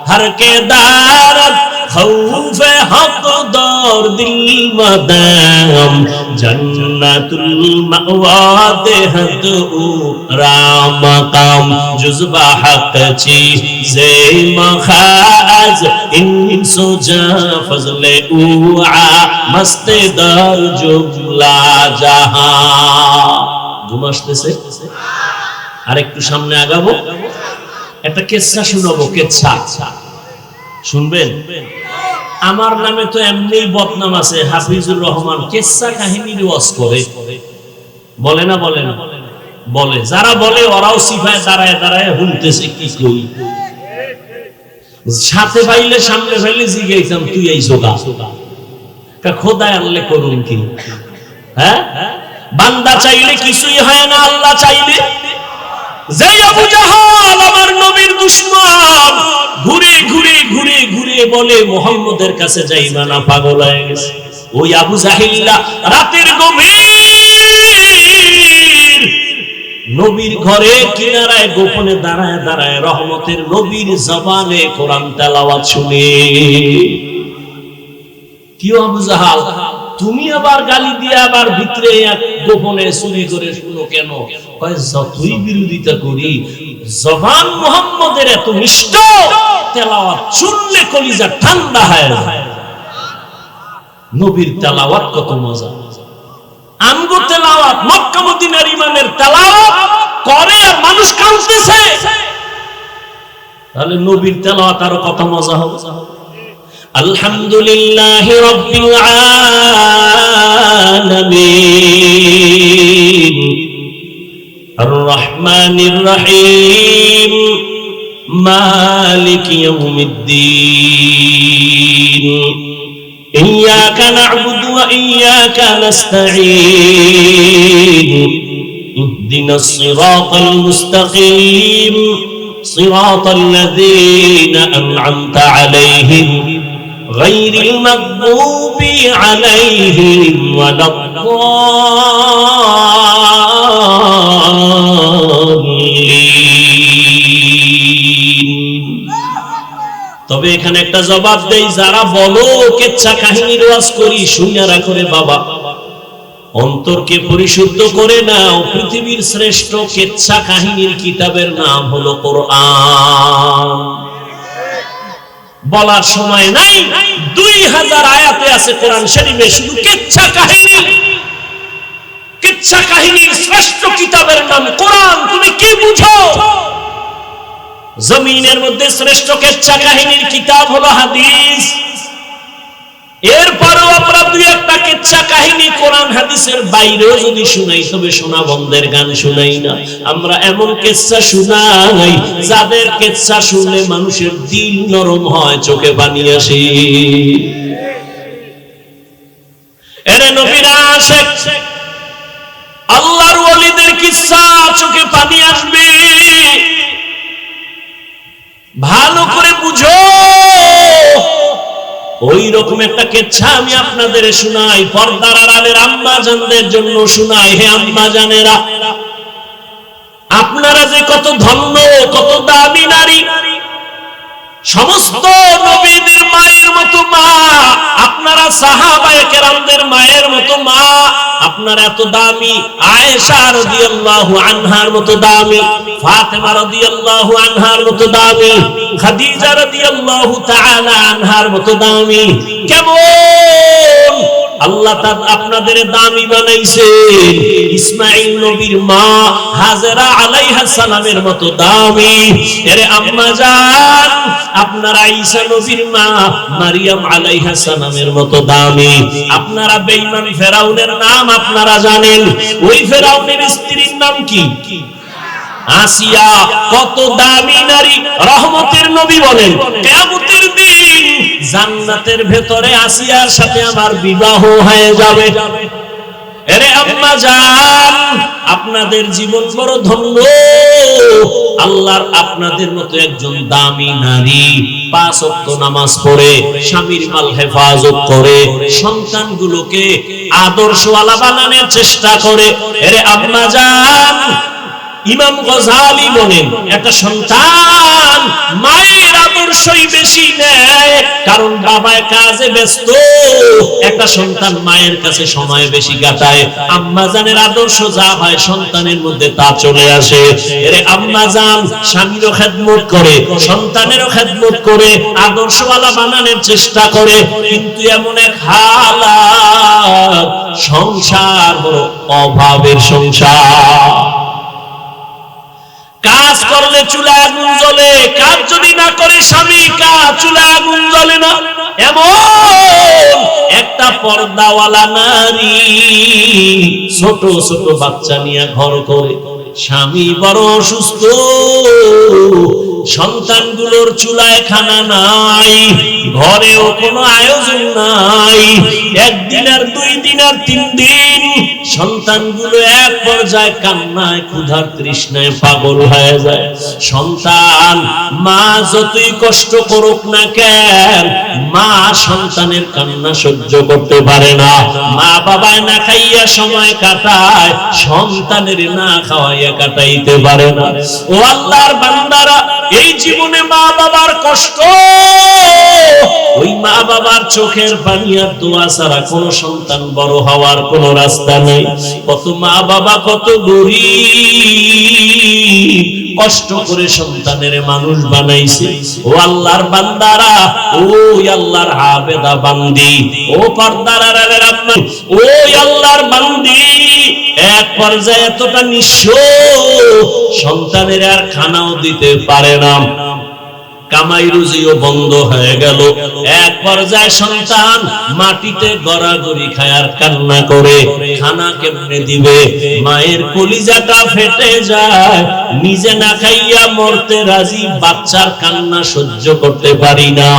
हर के दारत खौफे हक दौर दिल मदाम जन्नतुल मअवा देहत राम काम जुज़बा हक चीज़े मखाज इंसो जा फजले उआ मस्त दर जुमला जहां। ঘুমাসতেছে আর একটু সামনে আগাবো, একটা কিসসা শোনাবো। কিসসা শুনবেন? আমার নামে তো এমনিই বদনাম আছে, হাফিজুর রহমান কিসসা কাহিনী ওয়াজ করে, বলে না? বলে না? বলে। যারা বলে ওরাও সিফায় দাঁড়ায় দাঁড়ায় শুনতেছে কি কই। সাথে পাইলে সামনে পাইলে জিগাইতাম, তুই এই সোগা কা খোদায় আল্লাহ করুন কি? হ্যাঁ, বান্দা চাইলে কিছুই হয় না, আল্লাহ চাইলে। যেই আবু জাহাল আমার নবীর দুশমন, ঘুরে ঘুরে ঘুরে ঘুরে বলে মুহাম্মদের কাছে যাইবা না, পাগল হয়ে গেছে। ওই আবু জাহিল্লা রাতের গভীর নবীর ঘরে কিনারায় গোপনে দাঁড়ায় দাঁড়ায় রহমতের নবীর জবানে কোরআন তেলাওয়াত শুনে। কি আবু জাহাল, তুমি আবার গালি দিয়ে আবার ভিতরে গোপনে চুরি করে শুনো কেন? যতই বিরোধিতা করি, জবান মুহাম্মদের এত মিষ্ট, তেলাওয়াত শুনলে কলিজা ঠান্ডা হয়। নবীর তেলাওয়াত কত মজা। আমগো তেলাওয়াত, মক্কা মদিনার ইমানের তেলাওয়াত করে আর মানুষ কাঁদতেছে, তাহলে নবীর তেলাওয়াত আরো কত মজা হবে। আলহামদুলিল্লাহি রাব্বিল আলামিন আর রহমানির রহিম মালিক ইয়াউমিদ্দিন ইয়্যাকা না'বুদু ওয়া ইয়্যাকা নাস্তাঈন ইহদিনাস সিরাতাল মুস্তাকিম সিরাতাল লাযীনা আন'আমতা আলাইহিম غير المغضوب عليهم ولا الضالين। তবে এখানে একটা জবাব দেই, যারা বলো কিচ্ছা কাহিনীর ওয়াজ করি, শুনে রাখো রে বাবা, অন্তরকে পরিশুদ্ধ করে নাও। পৃথিবীর শ্রেষ্ঠ কিচ্ছা কাহিনীর কিতাবের নাম হলো কোরআন। বলার সময় নাই। 2000 আয়াতে আছে কোরআন শরীফে শুধু কিচ্ছা কাহিনী। কিচ্ছা কাহিনীর শ্রেষ্ঠ কিতাবের নাম কোরআন। তুমি কি বুঝো? জমিনের মধ্যে শ্রেষ্ঠ কিচ্ছা কাহিনীর কিতাব হলো হাদিস। এরপরও আমরা দুই একটা কিচ্ছা কাহিনী কোরআন হাদিসের বাইরেও যদি শুনাই, তবে শোনা বন্ধের গান শুনাই না। আমরা এমন কিচ্ছা শুনাই যাদের কিচ্ছা শুনলে মানুষের দিল নরম হয়, চোখে পানি আসে। এরে নবীরা আশেক, আল্লাহর ওলিদের কিচ্ছা চোখে পানি আসবে। ভালো করে বুঝো। ওই রকম একটা কিচ্ছা আমি আপনাদের শোনাই, পর্দার আড়ালের আম্মা জানদের জন্য শোনাই। হে আম্মা জানেরা, আপনারা যে কত ধন্য, কত দামি নারী। সমস্ত নবীদের মায়ের মতো মা আপনারা, সাহাবায়ে কেরামদের মায়ের মতো মা আপনারা এত দামি। আয়েশা রাদিয়াল্লাহু আনহার মতো দামি, ফাতেমা রাদিয়াল্লাহু আনহার মতো দামি, খাদিজা রাদিয়াল্লাহু তাআলা আনহার মতো দামি। কেমন আল্লাহ তাআলা আপনাদের দামি বানাইছে। ইসমাঈল নবীর মা হাজেরা আলাইহা সালামের মতো দামি। এরে আম্মা জান, আপনারা ঈসা নবীর মা মারিয়াম আলাইহা সালামের মতো দামি। আপনারা বেঈমান ফেরাউনের নাম আপনারা জানেন। ওই ফেরাউনের স্ত্রীর নাম কি? আসিয়া। কত দামি নারী। রহমতের নবী বলেন, কিয়ামতের দিন জান্নাতের ভেতরে আসিয়ার সাথে আমার বিবাহ হয়ে যাবে। এরে আম্মা জান, আপনাদের জীবন বড় ধন্য। আল্লাহর আপনাদের মতো একজন দামি নারী 5 ওয়াক্ত নামাজ পড়ে, স্বামীর মাল হেফাজত করে, সন্তানগুলোকে আদর্শওয়ালা বানানোর চেষ্টা করে। এরে আম্মা জান, ইমাম গজালি বলেন, একটা সন্তান মায়ের আদর্শই বেশি নেয়, কারণ বাবা কাজে ব্যস্ত। একটা সন্তান মায়ের কাছে সময় বেশি কাটায়। আম্মা জানের আদর্শ যা হয় সন্তানের মধ্যে তা চলে আসে। এর আম্মা জান স্বামীরও খেদমত করে, সন্তানেরও খেদমত করে, আদর্শওয়ালা বানানোর চেষ্টা করে। কিন্তু এমন এক হালাত, সংসার বড় অভাবের সংসার। কাজ করলে চুলায় আগুন জ্বলে, কাজ যদি না করে স্বামী, কাজ চুলায় আগুন জ্বলে না। এমন একটা পর্দাওয়ালা নারী ছোট ছোট বাচ্চা নিয়ে ঘর করে, স্বামী বড় অসুস্থ, সন্তানগুলোর চুলায় খানা নাই, ঘরেও কোনো আয়োজন নাই। 1 দিন আর 2 দিন আর 3 দিন সন্তানগুলো এক পর্যায়ে কান্নায় ক্ষুধার তৃষ্ণায় পাগল হয়ে যায়। সন্তান মা যতই কষ্ট করুক না কেন, মা সন্তানের কান্না সহ্য করতে পারে না। মা বাবায় না খাইয়া সময় কাটায়, সন্তানের না খাওয়াইয়া কাটাইতে পারে না। ও আল্লাহর বান্দারা, এই জীবনে মা বাবার কষ্ট, ওই মা বাবার চোখের পানি আর দোয়া ছাড়া কোন সন্তান বড় হওয়ার কোন রাস্তা নেই। কত মা বাবা কত গরীব, কষ্ট করে সন্তানের মানুষ বানাইছে। ও আল্লাহর বান্দারা, ও আল্লাহর আবেদা বান্দি, ও পর্দার আড়ালের আম্মা, ও আল্লাহর বান্দি, এক পর্যায়ে এতটা নিঃস্ব, সন্তানের আর খানাও দিতে পারে না, কামাই রুজিও বন্ধ হয়ে গেল। এক পর্যায়ে সন্তান মাটিতে গড়াগড়ি খায় আর কান্না করে, খানা কেমনে দিবে? মায়ের কলিজাটা ফেটে যায়, নিজে না খাইয়া মরতে রাজি, বাচ্চার কান্না সহ্য করতে পারি না।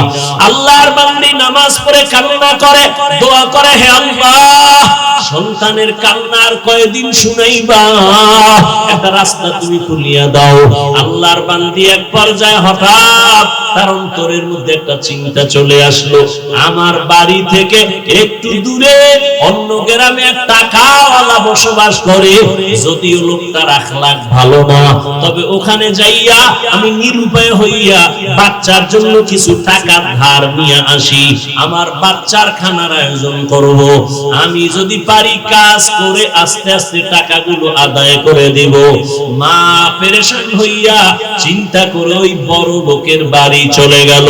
আল্লাহর বান্দি নামাজ পড়ে কান্না করে, দোয়া করে, হে আল্লাহ, সন্তানের কান্নার কয়দিন শুনাইবা, একটা রাস্তা তুমি খুলিয়া দাও। আল্লাহর বান্দি এক পর্যায়ে হঠাৎ তার অন্তরের মধ্যে একটা চিন্তা চলে আসলো, আমার বাড়ি থেকে একটু দূরে অন্য গ্রামে এক টাকাওয়ালা বসবাস করে, যদিও লোকটার আখলাক ভালো না, তবে ওখানে যাইয়া আমি নিরুপায় হইয়া বাচ্চার জন্য কিছু টাকা ধার নিয়ে আসি, আমার বাচ্চার খানার আয়োজন করব। আমি যদি পারি কাজ করে আস্তে আস্তে টাকাগুলো আদায় করে দেব। মা পেরেশান হইয়া চিন্তা করে ওই বড় লোকের বাড়ি চলে গেল।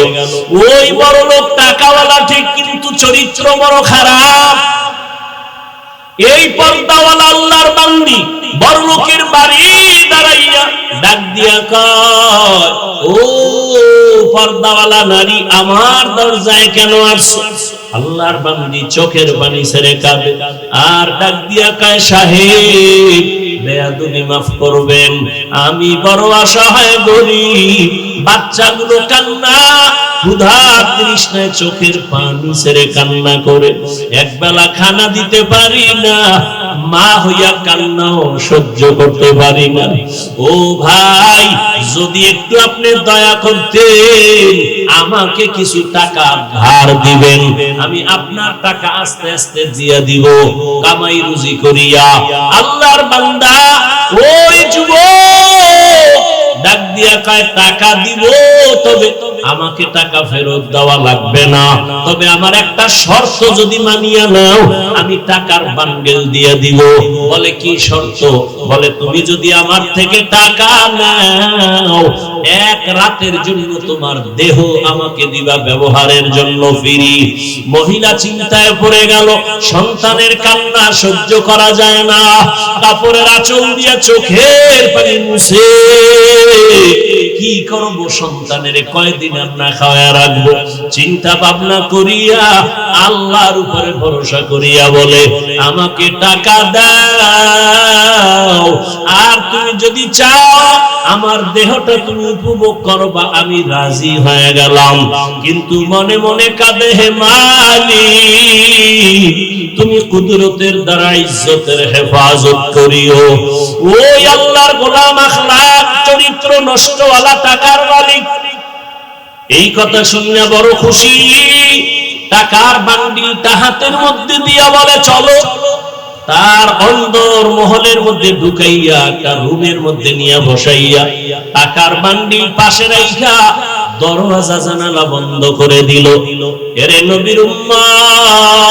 ওই বড় লোক টাকাওয়ালা ঠিক, কিন্তু চরিত্র বড় খারাপ। এই পর্দাওয়ালা আল্লাহর বান্দি বড় লোকের বাড়ি দাঁড়াইয়া ডাক দিয়া কয়, ও পর্দাওয়ালা নারী, আমার দরজায় কেন আসছো? আল্লাহর বান্দি চোখের পানি ছেড়ে কাঁদে আর ডাক দিয়া কয়, সাহেব বেয়াদবি মাফ করবেন, আমি বড় অসহায় গরীব, বাচ্চাগুলো কান্না ক্ষুধা তৃষ্ণায় চোখের পানি ছেড়ে কান্না করে, একবেলা খানা দিতে পারি না, মা হইয়া কান্নাও সহ্য করতে পারি না। ও ভাই, যদি একটু আপনি দয়া করতেন, আমাকে কিছু টাকা ধার দিবেন, আমি আপনার টাকা আস্তে আস্তে দিয়া দিব, কামাই রুজি করিয়া। আল্লাহর বান্দা ওই যুবক ডাক দিয়া কয়, টাকা দিব, তবে আমাকে টাকা ফেরত দেওয়া লাগবে না, তবে আমার একটা শর্ত যদি মানিয়া নাও, আমি টাকার বান্ডেল দিয়ে দিব। বলে কি শর্ত? বলে তুমি যদি আমার থেকে টাকা নাও, এক রাতের জন্য তোমার দেহ আমাকে দিবা ব্যবহারের জন্য ফ্রি। মহিলা চিন্তায় পড়ে গেল, সন্তানের কান্না সহ্য করা যায় না, কাপড়ের আঁচল দিয়া চোখের পানি মুছে কি করব, সন্তানের কয়দিন আমরা খাওয়া রাখবো, চিন্তা ভাবনা করিয়া আল্লাহর উপরে ভরসা করিয়া বলে, আমাকে টাকা দাও, আর তুমি যদি চাও আমার দেহটা তুমি উপভোগ করবা, আমি রাজি হয়ে গেলাম। কিন্তু মনে মনে কাঁদে, হে মালিক, তুমি কুদরতের দ্বারা ইজ্জতের হেফাজত করিও। ওই আল্লাহর গোলাম আখলাক চরিত্র নষ্টওয়ালা টাকার মালিক এই কথা শুনিয়া বড় খুশি, টাকার বান্ডিলটা হাতের মধ্যে দিয়া বলে, চলো। তার অন্দর মহলের মধ্যে ঢুকাইয়া একটা রুমের মধ্যে নিয়ে বসাইয়া টাকার বান্ডিল পাশে রাইখা দরওয়াজা জানালা বন্ধ করে দিল। এরে নবীর উম্মত,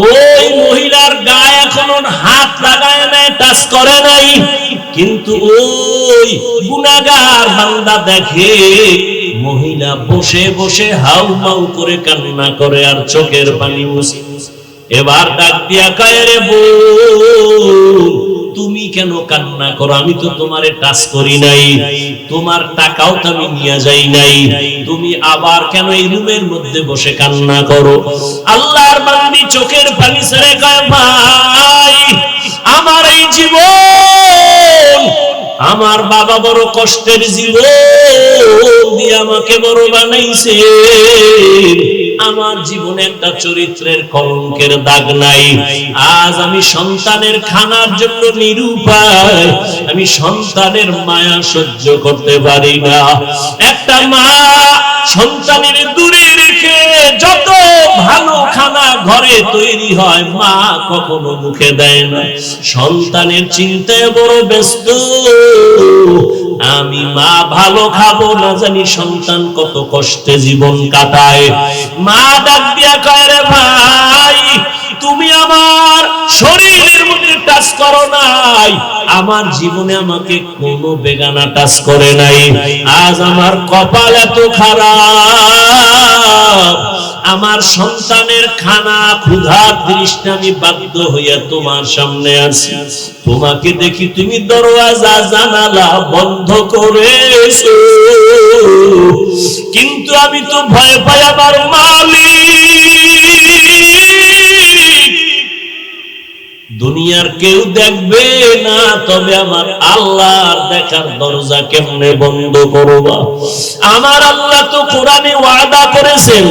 ওই মহিলার গায়ে এখনো হাত লাগায় নাই, টাচ করে নাই, কিন্তু ওই গুনাহগার বান্দা দেখে মহিলা বসে বসে হাউ মাউ করে কান্না করে আর চোখের পানি মুছে। এবার ডাক দিয়া কয়, রে বউ, তুমি কেন কান্না করো? আমি তো তোমারে টাচ করি নাই, তোমার টাকাও তো আমি নিয়ে যাই নাই, তুমি আবার কেন এই রুমের মধ্যে বসে কান্না করো? আল্লাহর বান্দি চোখের পানি ছেড়ে কয়, ভাই, আমার এই জীবন, আমার বাবা বড় কষ্টের জীবন দিয়ে আমাকে বড় বানাইছে, আমার জীবনে একটা চরিত্রের কলঙ্কের দাগ নাই। আজ আমি সন্তানের খানার জন্য নিরুপায়, আমি সন্তানের মায়া সহ্য করতে পারি না। একটা মা সন্তানের দূরে রেখে যত ভালো খানা ঘরে তৈরি হয়, মা কখনো মুখে দেয় না। সন্তানের চিন্তায় বড় ব্যস্ত, আমি মা ভালো খাবো না জানি সন্তান কত কষ্টে জীবন কাটায়। মা ডাক দিয়া কয়, রে ভাই, তুমি আমার শরীরের মধ্যে টাচ করো নাই, আমার জীবনে আমাকে কোনো বেগানা টাচ করে নাই। আজ আমার কপাল এত খারাপ, আমার সন্তানের খানা ক্ষুধা তৃষ্ণা আমি বাধ্য হইয়া তোমার সামনে আছি। তোমাকে দেখি তুমি দরওয়াজা জানালা বন্ধ করেছো, কিন্তু আমি তো ভয় পাই আমার মালিক দুনিয়ার কেউ দেখবে না, তবে আমার আল্লাহর দেখার দরজা কেমনে বন্ধ করবা? আমার আল্লাহ তো কোরআনে ওয়াদা করেছেন,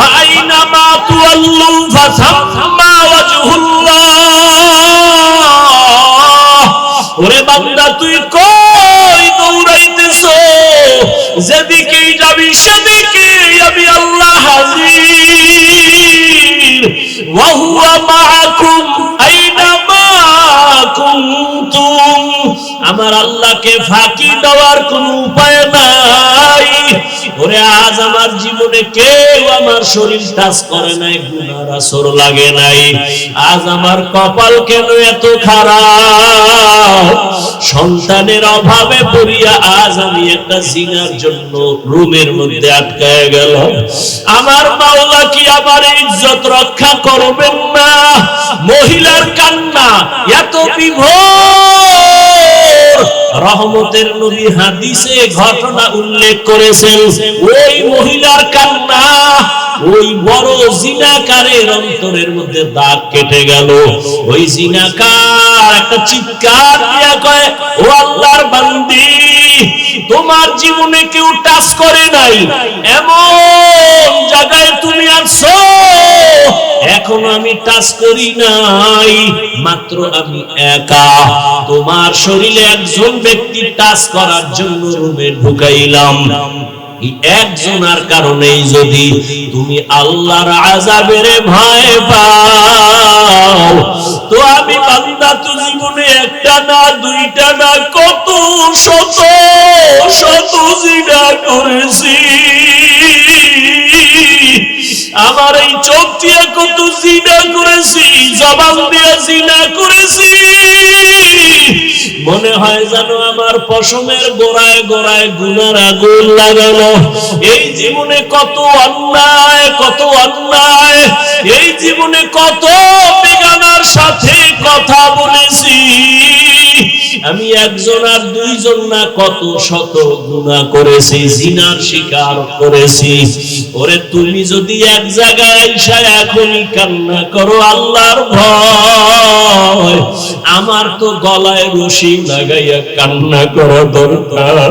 ফাইনামা তুআল্লু ফাসাম্মা ওয়াজহুল্লাহ। ওরে বান্দা, তুই কই দৌড়াইতেছো? যেদিকেই যাবি সেদিকেই আমি আল্লাহ হাজির। ওয়া হুয়া মাআকুম আইনামা কুনতুম। আমার আল্লাহকে ফাঁকি দেওয়ার কোনো উপায় নাই। ওরে আজ আমার জীবনে কেউ আমার শরীর টাচ করে নাই, গুনার আসর লাগে নাই। আজ আমার কপাল কেন এত খারাপ? সন্তানের অভাবে পড়িয়া আজ আমি একটা জিনার জন্য রুমের মধ্যে আটকায় গেলাম। আমার মাওলা কি আমার ইজ্জত রক্ষা করবেন না? মহিলার কান্না এত বিভোর, রহমতের নবী হাদিসে ঘটনা উল্লেখ করেছেন। ওই মহিলার কান্না ওই বড় জিনাকারের অন্তরের মধ্যে দাগ কেটে গেল। ওই জিনাকার একটা চিৎকার দিয়া কয়, ও আল্লাহর বান্দি, তোমার জীবনে কেউ টাচ করে নাই, এমন জায়গায় তুমি আছো, এখনো আমি টাচ করি নাই, মাত্র আমি একা। তোমার শরীরে একজন ব্যক্তি টাচ করার জন্য রুমে ঢুকাইলাম। একজনের কারণেই যদি তুমি আল্লাহর আযাবের ভয় পাও, তো আমি বান্দা তো জীবনে একটা না দুইটা না কত শত শত জিনা করেছি। আমার এই চোখ দিয়ে কত জিনা করেছি, জবান দিয়ে জিনা করেছি। মনে হয় যেন আমার পশমের গোড়ায় গোড়ায় গুনার আগুন লাগানো। এই জীবনে কত অন্যায়, কত অন্যায়, এই জীবনে কত বেগানার সাথে কথা বলেছি। আমি একজন আর দুইজন না কত শত গুনাহ করেছি, জিনার শিকার করেছি। ওরে তুমি যদি এক জায়গায় আইসা এখনই কান্না করো আল্লাহর ভয়, আমার তো গলায় রশি লাগাইয়া কান্না করা দরকার।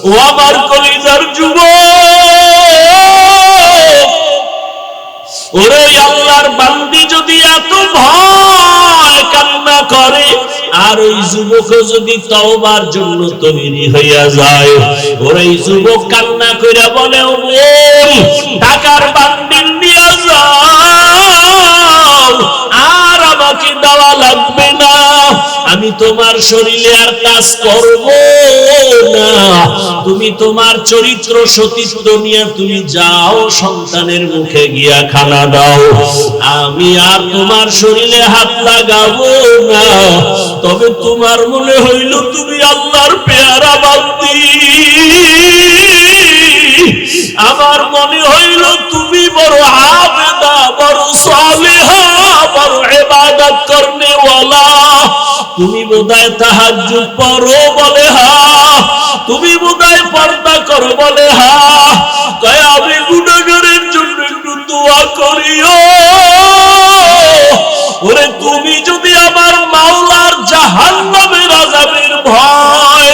ও আমার কলিজার যুবক, ওরে আল্লাহর বান্দি যদি এত ভয় কান্না করে, আর ওই যুবক যদি তওবার জন্য তৈরি হইয়া যায়, ওই যুবক কান্না কইরা বলে, ও বোন, টাকার বান্ডিল নিয়ে যাও, আর আমাকে দেওয়া লাগবে না, আমি তোমার শরীরে আর কাজ করব না, তুমি তোমার চরিত্র সতীত্ব নিয়ে তুমি যাও, সন্তানের মুখে গিয়া খানা দাও, আমি আর তোমার শরীরে হাত লাগাবো না। তবে তোমার মনে হইল তুমি আল্লাহর পেয়ারা বান্দি, আমার মনে হইল তুমি বড় আবেদা, বড় সালেহা, বড় ইবাদত করনে ওয়ালা, তুমি বোধহয় তাহাজ্জুদ পড়ো বলে হা, তুমি বোধহয় পর্দা করো বলে হা, কয় আমি গুনাহগারের জন্য একটু দোয়া করিও। ওরে তুমি যদি আমার মাওলার জাহান্নামের আযাবের ভয়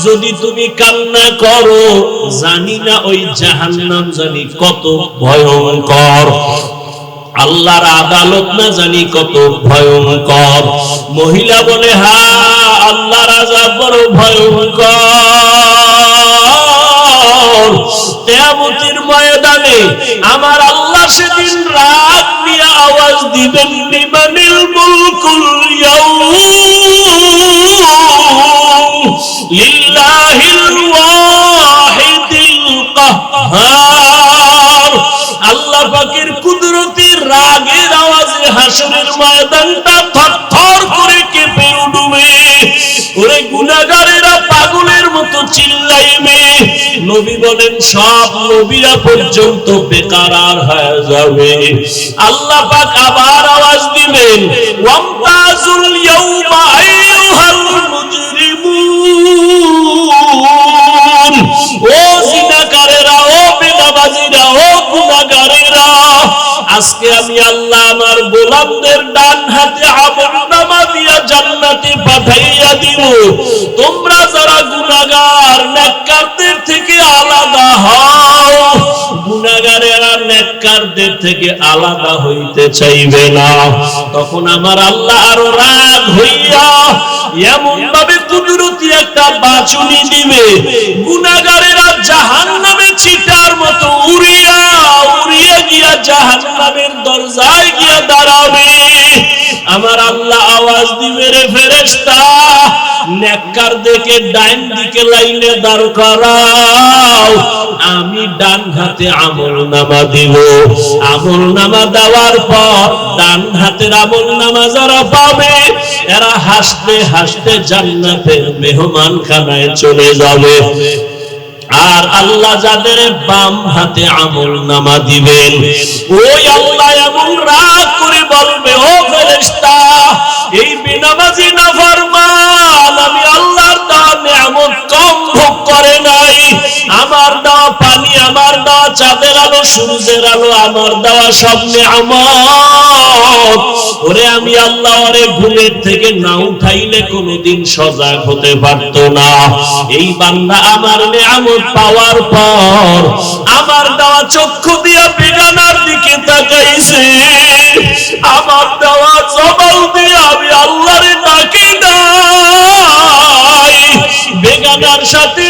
যদি তুমি কান্না করো, জানি না ওই জাহান্নাম জানি কত ভয়ঙ্কর, আল্লাহর আদালত না জানি কত ভয়ঙ্কর। মহিলা বলে, হ্যাঁ আল্লাহর আযাব বড় ভয়ঙ্কর। কিয়ামতের ময়দানে আমার আল্লাহ সেদিন রাগ নিয়ে আওয়াজ দিবেন, লিমানিল মুলকুল ইয়াউম লিল্লাহিল ওয়াহিদিল কাহ্হার। আল্লাহ পাকের কুদরতের রাগের আওয়াজে হাসরের ময়দানটা থরথর করে কেঁপে উঠবে। ওরে গুনাহগারেরা পাগলের মতো চিল্লাইবে। নবী বলেন সব নবীরা পর্যন্ত বেকারার হয়ে যাবে। আল্লাহ পাক আবার আওয়াজ দিবেন, ওয়ামতাজুল ইয়াউমা আইয়ুহাল মুজরিমুন। ও জিনাকারেরা, ও বেনামাজিরা, ও গুনাহগারেরা, আজকে আমি আল্লাহ আমার গোলামদের ডান হাতে আমলনামা দিয়া জান্নাতে পাঠাইয়া দিব। তোমরা যারা গুনাহগার, নেককারদের থেকে আলাদা হও। গুনাহগারেরা নেককারদের থেকে আলাদা হইতে চাইবে না। তখন আমার আল্লাহ আরো রাগ হইয়া এমন ভাবে কুদরতি একটা বাঁচুনি দিবে, গুনাহগারেরা জাহান্নামে ছিটার মতো উড়িয়া উড়িয়া গিয়া জাহান্নামের দরজায় গিয়া দাঁড়াবে। আমার আল্লাহ আওয়াজ দিবে, রে ফেরেশতা নেককার দেখে ডান দিকে লাইনে দাঁড় করাও, আমি ডান হাতে আমলনামা দিব। আমলনামা দেওয়ার পর ডান হাতের আমলনামা যারা পাবে এরা হাসতে হাসতে জান্নাতের মেহমানখানায় চলে যাবে। আর আল্লাহ যাদের বাম হাতে আমলনামা দিবেন, ওই আল্লাহ এমন রাগ করে বলবে, ও ফেরেশতা এই বেনামাজি নাফরমান আমি আল্লাহর দেওয়া নিয়ামত কম ভোগ করে নাই, আমার দেওয়া পানি, আমার দেওয়া চাঁদের আলো, সূর্যের আলো, আমার দেওয়া সব নিয়ামত, ওরে আমি আল্লাহ ওরে ঘুমের থেকে না উঠাইলে কোনোদিন সজাগ হতে পারতো না। এই বান্দা আমার নিয়ামত পাওয়ার পর আমার দেওয়া চক্ষু দিয়া বেগানার দিকে তাকাইছে, আমার দেওয়া জবান দিয়ে আমি আল্লাহরে ডাকি নাই, বেগানার সাথে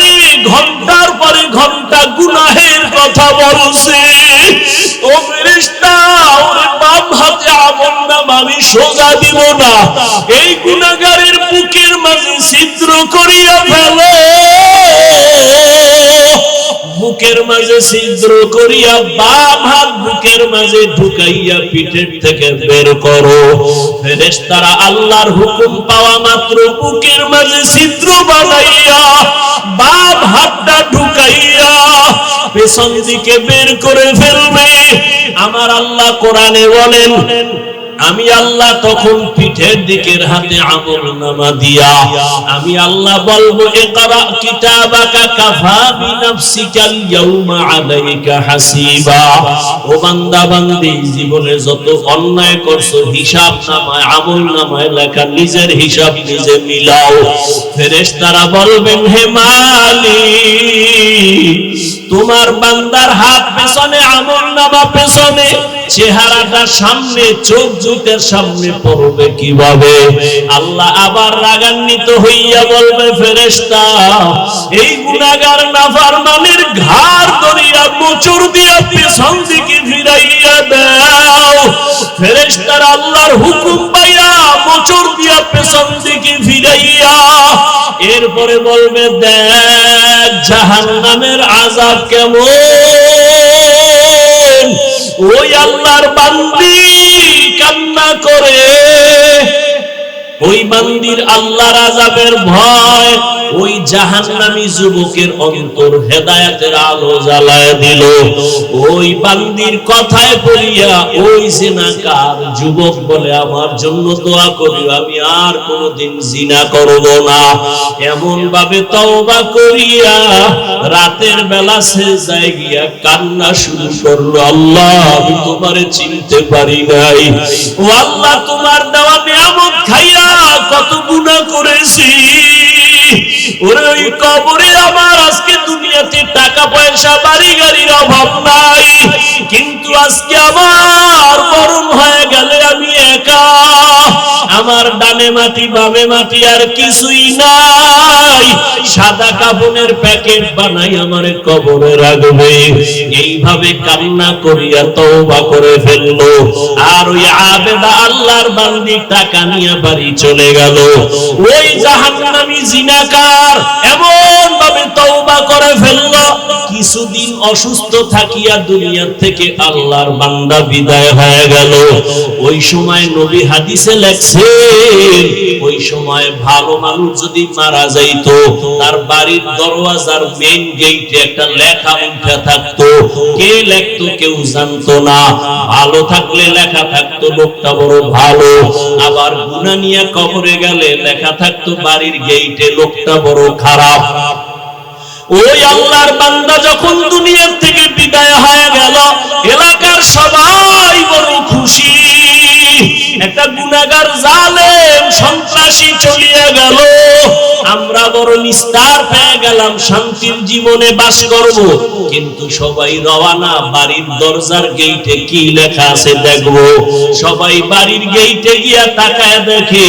ঘন্টার পরে ঘন্টা গুনাহের কথা বলছে। ও ফেরেশতা ওরে বাম হাতে আমলনামা আমি সোজা দিব না, এই গুনাহগারের বুকের মাঝে ছিদ্র করিয়া ফেলো, বুকের মাঝে ছিদ্র করিয়া বাম হাত বুকের মাঝে ঢুকাইয়া পিঠের থেকে বের করো। ফেরেশতারা আল্লাহর হুকুম পাওয়া মাত্র বুকের মাঝে ছিদ্র বানাইয়া বাম হাতটা ঢুকাইয়া পেছন দিকে বের করে ফেলবে। আমার আল্লাহ কোরআনে বলেন, আমি আল্লাহ তখন পিঠের দিকের হাতে আমলনামা দিয়া আমি আল্লাহ বলবো, ইকরা কিতাবাকা কাফা বিনাফসিকাল ইয়াউমা আলাইকা হাসিবা। ও বান্দা বান্দি জীবনে যত অন্যায় করছো হিসাব নামায় আমলনামায় লেখা, নিজের হিসাব নিজে মিলাও। ফেরেশতারা বলবেন, হে মালিক তোমার বান্দার হাত পেছনে, আমলনামা পেছনে, চেহারাটা সামনে, চোখ দুইটার সামনে পড়বে কিভাবে? আল্লাহ আবার রাগান্বিত হইয়া বলবে, ফেরেশতা এই গুনাহগার নাফরমানের ঘাড় ধরিয়া মোচড় দিয়া পেছন দিকে ফিরাইয়া দাও। ফেরেশতারা আল্লাহর হুকুম পাইয়া মোচড় দিয়া পেছন দিকে ফিরাইয়া এরপরে বলবে, দেখ জাহান্নামের আযাব কেমন। ওই আল্লাহর বান্দি কান্না করে, ওই বান্দির আল্লাহর আযাবের ভয় ওই জাহান্নামী যুবকের অন্তর হেদায়েতের আলো জ্বালায় দিল। ওই বান্দির কথায় পড়িয়া ওই জিনাকার যুবক বলে, আমার জন্য দোয়া করিও, আমি আর কোনোদিন জিনা করব না। এমন ভাবে তওবা করিয়া রাতের বেলা সেজদায় গিয়া কান্না শুরু করলো, আল্লাহ আমি তোমারে চিনতে পারি নাই, ও আল্লাহ তোমার দেওয়া নিয়ামত খাইয়া কত গুনাহ করেছি, ওরে ওই কবরে আমার আজকে দুনিয়াতে টাকা পয়সা বাড়ি গাড়ির অভাব নাই, কিন্তু আজকে আমার মরণ হয়ে গেলে আমি একা, আমার ডানে মাটি বামে মাটি আর কিছুই নাই, সাদা কাফনের প্যাকেট বানাই আমারে কবরে রাখবে। এইভাবে কান্না করিয়া তওবা করে ফেললো। আর ওই আবেদা আল্লাহর বান্দি টাকা নিয়ে বাড়ি চলে গেল। ওই জাহান্নামী জিনাকার এমন ভাবে তওবা করে ফেললো, কিছুদিন অসুস্থ থাকিয়া দুনিয়া থেকে আল্লাহর বান্দা বিদায় হয়ে গেল। ওই সময় নবী হাদিসে লেখছেন, ওই সময় ভালো মানুষ যদি মারা যাইতো তার বাড়ির দরওয়াজার মেইন গেটে একটা লেখা উঠে থাকতো, কে লিখতো কেউ জানতো না। ভালো থাকলে লেখা থাকতো লোকটা বড় ভালো, আবার গুনাহ নিয়ে কবরে গেলে লেখা থাকতো বাড়ির গেটে লোকটা বড় খারাপ। ওই আল্লাহর বান্দা যখন দুনিয়া থেকে বিদায় হয়ে গেল, এলাকার সবাই বড় খুশি, একটা গুনাহগার জালেম সন্ত্রাসী চলিয়ে গেল, আমরা বড় নিস্তার পেয়ে গেলাম, শান্তির জীবনে বাস করব। কিন্তু সবাই রওনা, বাড়ির দরজার গেটে কি লেখা আছে দেখবো। সবাই বাড়ির গেটে গিয়া তাকায় দেখে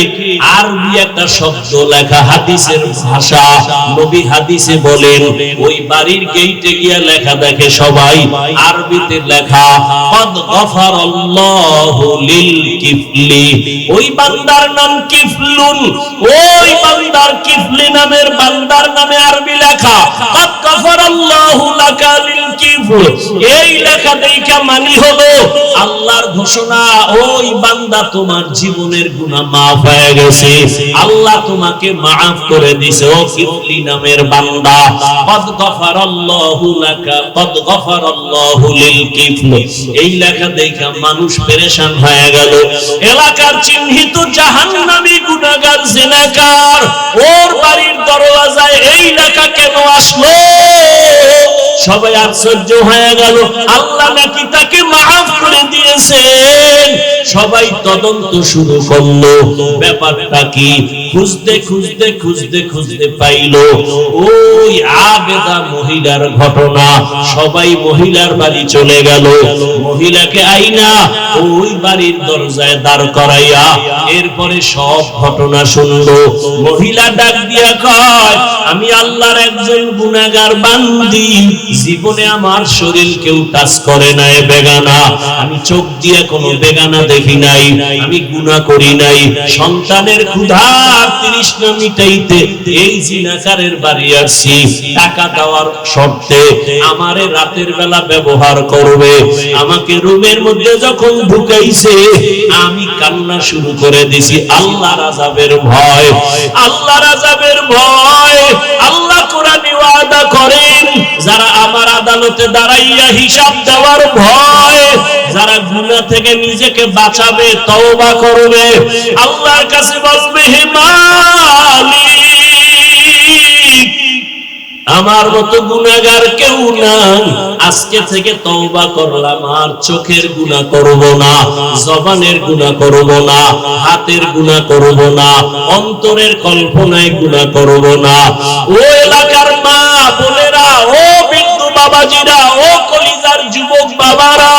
আরবি একটা শব্দ লেখা, হাদিসের ভাষা। নবী হাদিসে বলেন, ওই বাড়ির গেটে গিয়া লেখা দেখে সবাই আরবিতে লেখা, কদ গফারাল্লাহু লিল কিফলি, ওই বান্দার নাম কিফলুন, ওই বান্দার কিফলি নামের বান্দার নামে আরবি লেখা কদ গফারাল্লাহু লাকা লিল কিফল। এই লেখা দেখা মানে হলো আল্লাহর ঘোষণা, ওই বান্দা তোমার জীবনের গুনাহ মাফ হয়ে গেছে, আল্লাহ তোমাকে মাফ করে দিয়েছে। ও কিফলি নামের বান্দা, কদ গফারাল্লাহু লাকা কদ গফারাল্লাহু লিল কিফল। এই লেখা দেখা মানুষ পেরেশান হয়ে গেল। এলাকার চিহ্নিত জাহান্নামী গুনাহগার জিনাকার, ওর বাড়ির দরওয়াজায় এই লেখা কেন আসলো? সবাই আশ্চর্য হয়ে গেল, আল্লাহ নাকি তাকে মাফ করে দিয়েছেন। সবাই তদন্ত শুরু করলো, ব্যাপারটা কি? খুঁজতে খুঁজতে খুঁজতে খুঁজতে পাইলো ওই আবেদা মহিলার ঘটনা। সবাই মহিলার বাড়ি চলে গেল, মহিলাকে আইনা ওই বাড়ির দরজায় দাঁড় করাইয়া এরপরে সব ঘটনা শুনলো। মহিলা ডাক দিয়া কয়, আমি আল্লাহর একজন গুনাহগার বান্দি, জীবনে আমার শরীর কেউ টাচ করে নাই বেগানা, আমি চোখ দিয়ে কোনো বেগানা দেখি নাই, আমি গুনাহ করি নাই। সন্তানের ক্ষুধার তৃষ্ণা মিটাইতে এই জিনাকারের বাড়ি আসছি, টাকা দেওয়ার শর্তে আমারে রাতের বেলা ব্যবহার করবে। আমাকে রুমের মধ্যে যখন ঢুকাইছে আমি কান্না শুরু করে দিছি আল্লাহর আযাবের ভয়, আল্লাহর আযাবের ভয়। আল্লাহ কোরআনে ওয়াদা করেন, যারা আমার আদালতে দাঁড়াইয়া হিসাব দেওয়ার ভয়, যারা গুনাহ থেকে নিজেকে বাঁচাবে, তওবা করবে, আল্লাহর কাছে বলবে, হে মালিক, আমার মতো গুনাহগার কেউ নাই, আজকে থেকে তওবা করলাম, আর চোখের গুনাহ করব না, জবানের গুনাহ করব না, হাতের গুনাহ করব না, অন্তরের কল্পনায় গুনাহ করব না। ও এলাকার মা বোনেরা, ও বৃদ্ধ বাবাজিরা, ও কলিজার যুবক বাবারা,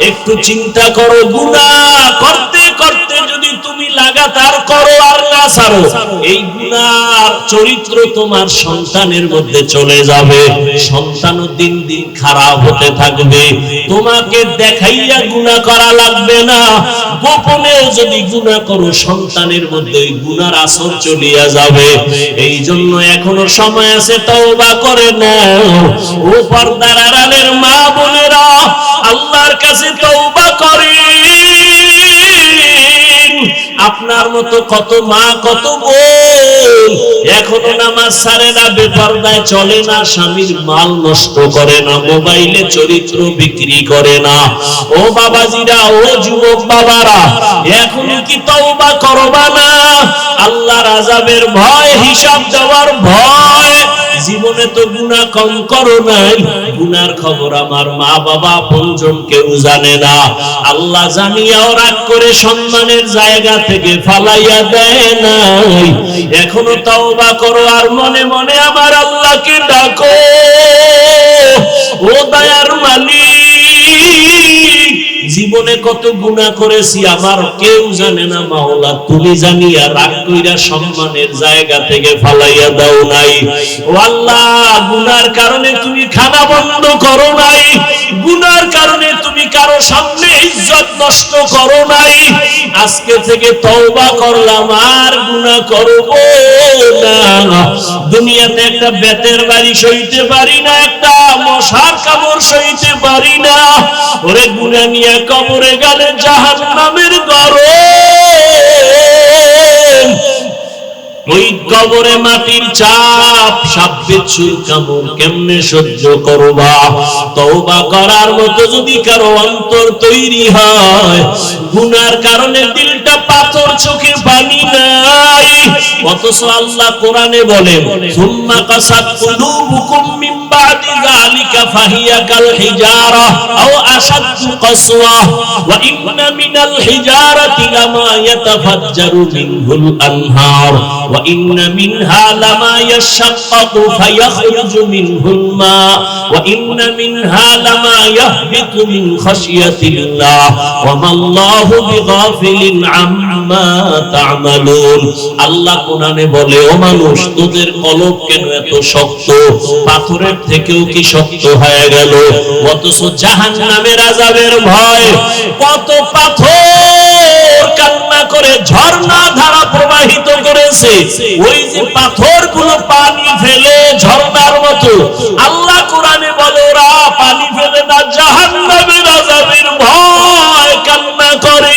একটু চিন্তা করো, গুনাহ করতে করতে যদি তুমি লাগাতার করো আর না ছাড়ো, এই গুনাহর চরিত্র তোমার সন্তানের মধ্যে চলে যাবে। সন্তানও দিন দিন খারাপ হতে থাকবে। তোমাকে দেখাইয়া গুনাহ করা লাগবে না, গোপনেও যদি গুনাহ করো সন্তানের মধ্যে ওই গুনাহর আসর চলিয়া যাবে। এই জন্য এখনো সময় আছে, তওবা করে নাও। ও পর্দার আড়ালের মা বোনেরা, আল্লাহর কাছে তওবা করেন। আপনার মতো কত মা কত বোন এখনো নামাজ ছাড়ে না, বেপরদায় চলে না, স্বামীর মাল নষ্ট করে না, মোবাইলে চরিত্র বিক্রি করে না। ও বাবাজিরা, ও যুবক বাবারা, এখনো কি তওবা করবা না? আল্লাহর আযাবের ভয়, হিসাব দেওয়ার ভয়। জীবনে তো গুনাহ কম করো নাই, গুনার খবর আমার মা বাবা আপনজন কেউ জানে না। আল্লাহ জানিয়াও রাগ করে সম্মানের জায়গা থেকে ফালাইয়া দেয় নাই। এখনো তওবা করো আর মনে মনে আমার আল্লাহকে ডাকো, ও দয়ার মালিক, জীবনে কত গুনাহ করেছি আমার কেউ জানে না, মাওলা তুমি জানিয়া রাগ কইরা সম্মানের জায়গা থেকে ফালাইয়া দাও নাই। ও আল্লাহ, গুনার কারণে তুমি খানা বন্ধ করো নাই, গুনার কারণে তুমি কারো সামনে ইজ্জত নষ্ট করো নাই। আজকে থেকে তওবা করলাম, আর গুনাহ করব না। দুনিয়াতে একটা বেতের বাড়ি সইতে পারি না, একটা মশার কামড় সইতে পারি না। ওরে গুনাহ নিয়ে কবরে গেলে জাহান্নামের গরম, ওই কবরে মাটির চাপ, সাপ বিচ্ছুর কামড় কেমনে সহ্য করবা? তওবা করার মতো যদি কারো অন্তর তৈরি হয়, গুনার কারণে দিলটা পাথর, চোখে পানি নাই, অথচ আল্লাহ কোরআনে বলেন, সুম্মা কাসাত কুলুবুকুম মিন বাদি যালিকা ফাহিয়া কাল হিজারা আও আশাদ্দু কাসওয়া ওয়া ইন্না মিনাল হিজারাতি লামা ইয়াতাফাজ্জারু মিনহুল আনহার ওয়া ইন্না মিনহা লামা ইয়াশাক্কাকু ফায়াখরুজু মিনহুল মা ওয়া ইন্না মিনহা লামা ইয়াহবিতু মিন খাশিয়াতিল্লাহ ওয়া মাল্লাহু বিগাফিলিন আম্মা তা'মালুন। আল্লাহ কোরআনে বলে, ও মানুষ, তোদের কলব কেন এত শক্ত? পাথরের থেকেও কি শক্ত হয়ে গেল? অথচ জাহান্নামের আযাবের ভয়, কত পাথর কান্না করে ঝর্ণা ধারা প্রবাহিত করেছে, ওই যে পাথরগুলো পানি ফেলে ঝর্ণার মতো, আল্লাহ কোরআনে বলে ওরা পানি ফেলে না, জাহান্নামের আযাবের ভয় কান্না করে।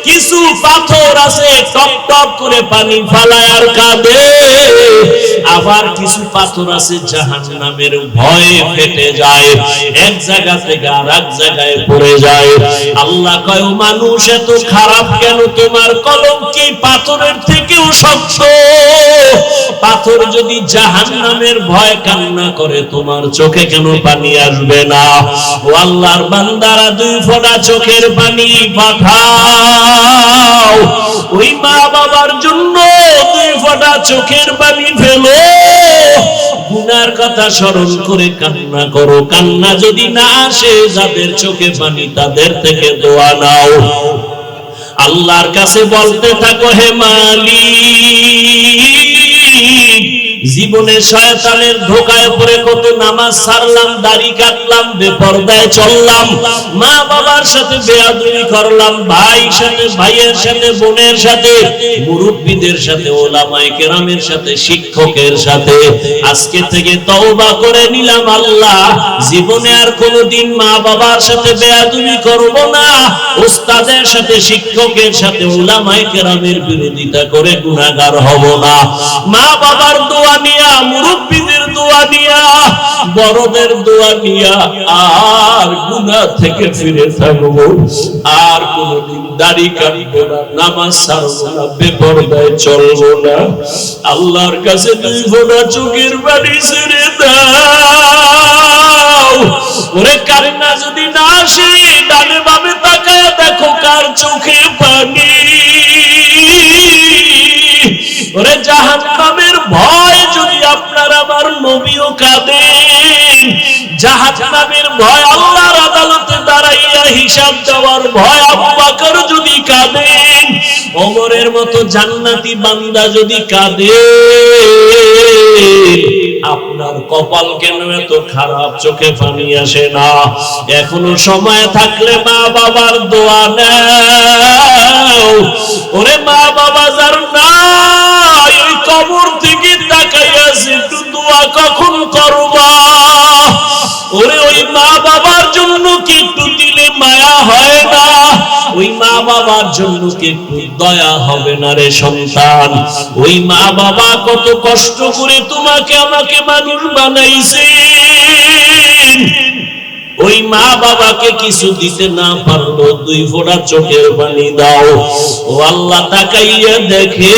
কিছু পাথর আছে টপ টপ করে পানি ফালায় আর কাঁদে, আবার কিছু পাথর আছে জাহান্নামের ভয়ে ফেটে যায়, এক জায়গা থেকে আরেক জায়গায় পড়ে যায়। আল্লাহ কয় ও মানুষ এত খারাপ কেন, তোমার কলম কি পাথরের থেকেও শক্ত? পাথর যদি জাহান্নামের ভয় কান্না করে তোমার চোখে কেন পানি আসবে না? ও আল্লাহর বান্দারা, 2 ফোঁটা চোখের পানি পাঠাও। ওই মা বাবার জন্য 2 ফোঁটা চোখের পানি ফেলো, গুনার কথা স্মরণ করে কান্না করো। কান্না যদি না আসে, যাদের চোখে পানি তাদের থেকে দোয়া নাও। আল্লাহর কাছে বলতে থাকো, হে মালিক, জীবনে শয়তানের ধোকায় পড়ে কত নামাজ ছাড়লাম, দাড়ি কাটলাম, বেপরদায় চললাম, মা বাবার সাথে বেয়াদবি করলাম, ভাইয়ের সাথে, ভাইয়ের সাথে, বোনের সাথে, মুরব্বিদের সাথে, ওলামায়ে কেরামের সাথে, শিক্ষকের সাথে। আজকে থেকে তওবা করে নিলাম, আল্লাহ জীবনে আর কোনোদিন মা বাবার সাথে বেয়াদবি করব না, উস্তাদের সাথে, শিক্ষকের সাথে, ওলামায়ে কেরামের বিরোধিতা করে গুনাহগার হব না। মা বাবার দোয়া নিয়া, মুরব্বিদের দোয়া নিয়া, বড়দের দোয়া নিয়া আর গুনাহ থেকে ফিরে থাকবো। আর কোনদিন দাড়ি কাটবো না, নামাজ ছাড়বো না, বেপরদায় চলবো না। আল্লাহর কাছে 2 ফোঁটা চোখের পানি ছেড়ে দাও। ওরে কান্না যদি না আসে, ডানে বামে তাকায় দেখো কার চোখে পানি। ওরে জাহান্নামের ভয় যদি আপনার আমার নবীও কাঁদেন, জাহান্নামের ভয় আল্লাহর আদালতে দাঁড়াইয়া হিসাব দেওয়ার ভয় আবু বকর যদি কাঁদেন, ওমরের মতো জান্নাতি বান্দা যদি কাঁদে, আপনার কপাল কেন এত খারাপ, চোখে পানি আসে না? এখনো সময় থাকলে মা বাবার দোয়া নাও। ওরে মা বাবা যার নাই, ওই কবর থেকে তাকাইয়া একটু দোয়া কখন করবা? ওরে ওই মা বাবার জন্য কি একটু দিলে মায়া হয় না? ওই মা বাবার জন্য কি একটু দয়া হবে না রে সন্তান? ওই মা বাবা কত কষ্ট করে তোমাকে আমাকে মানুষ বানাইছেন, ওই মা বাবাকে কিছু দিতে না পারলো, 2 ফোঁটা চোখের পানি দাও। ও আল্লাহ তাকাইয়া দেখে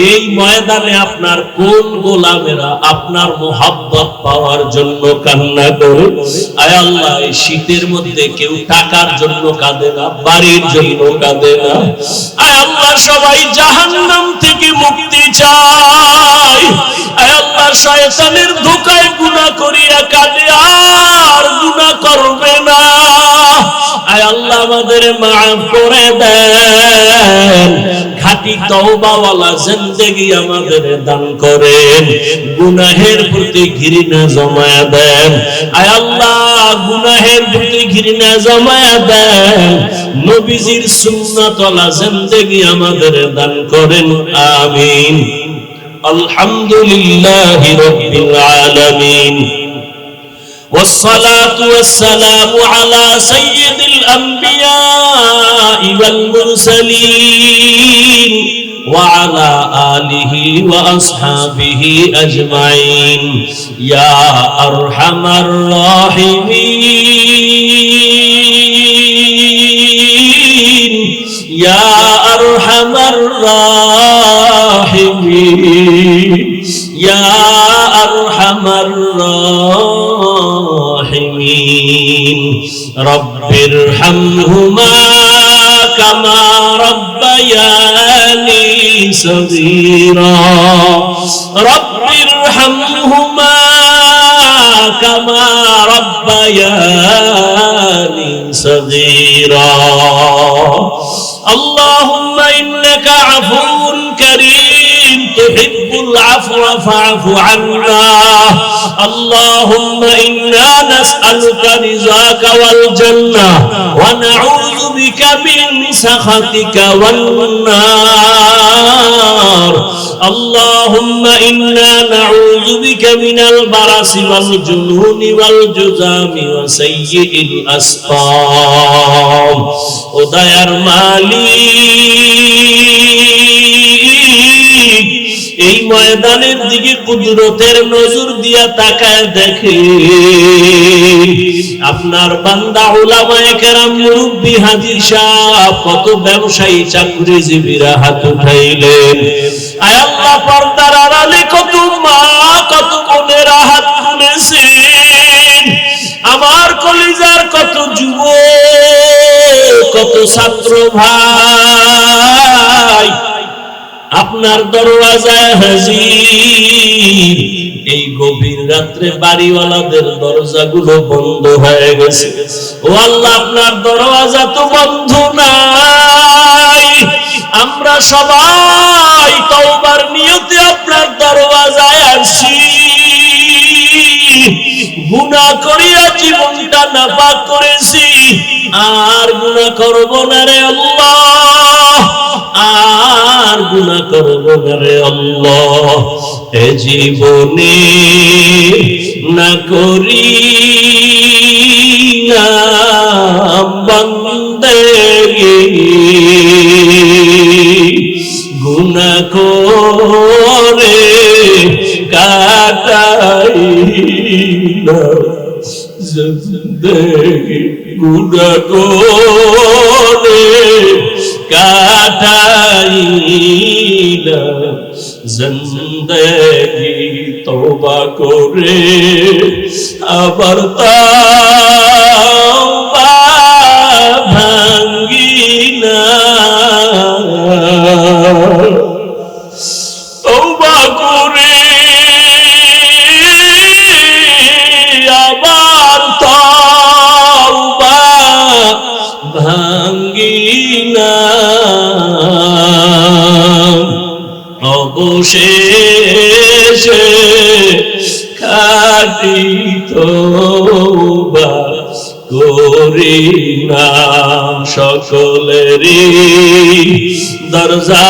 এই ময়দানে আপনার কোন গোলামেরা আপনার মোহাব্বত পাওয়ার জন্য কান্না করে? আয় আল্লাহ, এই শীতের মধ্যে কেউ টাকার জন্য কাঁদে না, বাড়ির জন্য কাঁদে না। আয় আল্লাহ, সবাই জাহান্নাম থেকে মুক্তি চায়। আয় আল্লাহ, শয়তানের ধোঁকায় গুনাহ করিয়া কাঁদে, আর গুনাহ করবে না। আয় আল্লাহ, আমাদের মাফ করে দেন, খাঁটি তওবাওয়ালা জিন্দেগি আমাদের দান করেন, গুনাহের প্রতি ঘৃণা জমায়া দেন। আয় আল্লাহ, গুনাহের প্রতি ঘৃণা জমায়া দেন, নবীজির সুন্নাতওয়ালা জিন্দেগি আমাদের দান করেন। আমিন। আলহামদুলিল্লাহি রাব্বিল আলামিন, والصلاة والسلام على سيد الأنبياء والمرسلين وعلى آله وأصحابه أجمعين يا أرحم الراحمين يا أرحم الراحمين يا أرحم الراحمين رب ارحمهما كما ربياني صغيرا رب ارحمهما كما ربياني صغيرا اللهم إنك عفو كريم تحب العفو فاعف عنا اللهم إنا نسألك رضاك والجنة ونعوذ বিকা মিন সাখাতিকা ওয়ান নার আল্লাহুম্মা ইন্না নাউযু বিকা মিনাল বারাসি ওয়াল জুনুনি ওয়াল জুযামি ওয়া সাইয়্যিল আসকাম। ও দয়ার মালিক, এই ময়দানের দিকে কুদরতের নজর দিয়া তাকায় দেখে আপনার বান্দা উলামায়ে কেরাম, মুরব্বি, হাজী সাহেব, কত ব্যবসায়ী, চাকরিজীবীরা হাত উঠাইলেন। আয় আল্লাহ, পর্দার আড়ালে কত মা, কত বোনেরা হাত তুলেছেন। আমার কলিজার কত যুবক, কত ছাত্র ভাই আপনার দরওয়াজায় হাজির। এই গভীর রাত্রে বাড়িওয়ালাদের দরজাগুলো বন্ধ হয়ে গেছে। ও আল্লাহ, আপনার দরওয়াজা তো বন্ধ নাই, আমরা সবাই তওবার নিয়তে আপনার দরওয়াজায় আসি। গুনাহ করিয়া জীবনটা নাপাক করেছি, আর গুনাহ করব না রে আল্লাহ, আর গুনাহ করব না রে আল্লাহ। এ জীবনে না করি না বান্দেগি, গুনাহ করে কাটাই না জিন্দেগি, গুনাহ করে কাটাই না জিন্দেগি। তওবা করে আবার তওবা ভাঙ্গি না, তওবা করে আবার তওবা ভাঙ্গি না। অবশেষে খাঁটি তওবা করি না। সকলেরই দরজা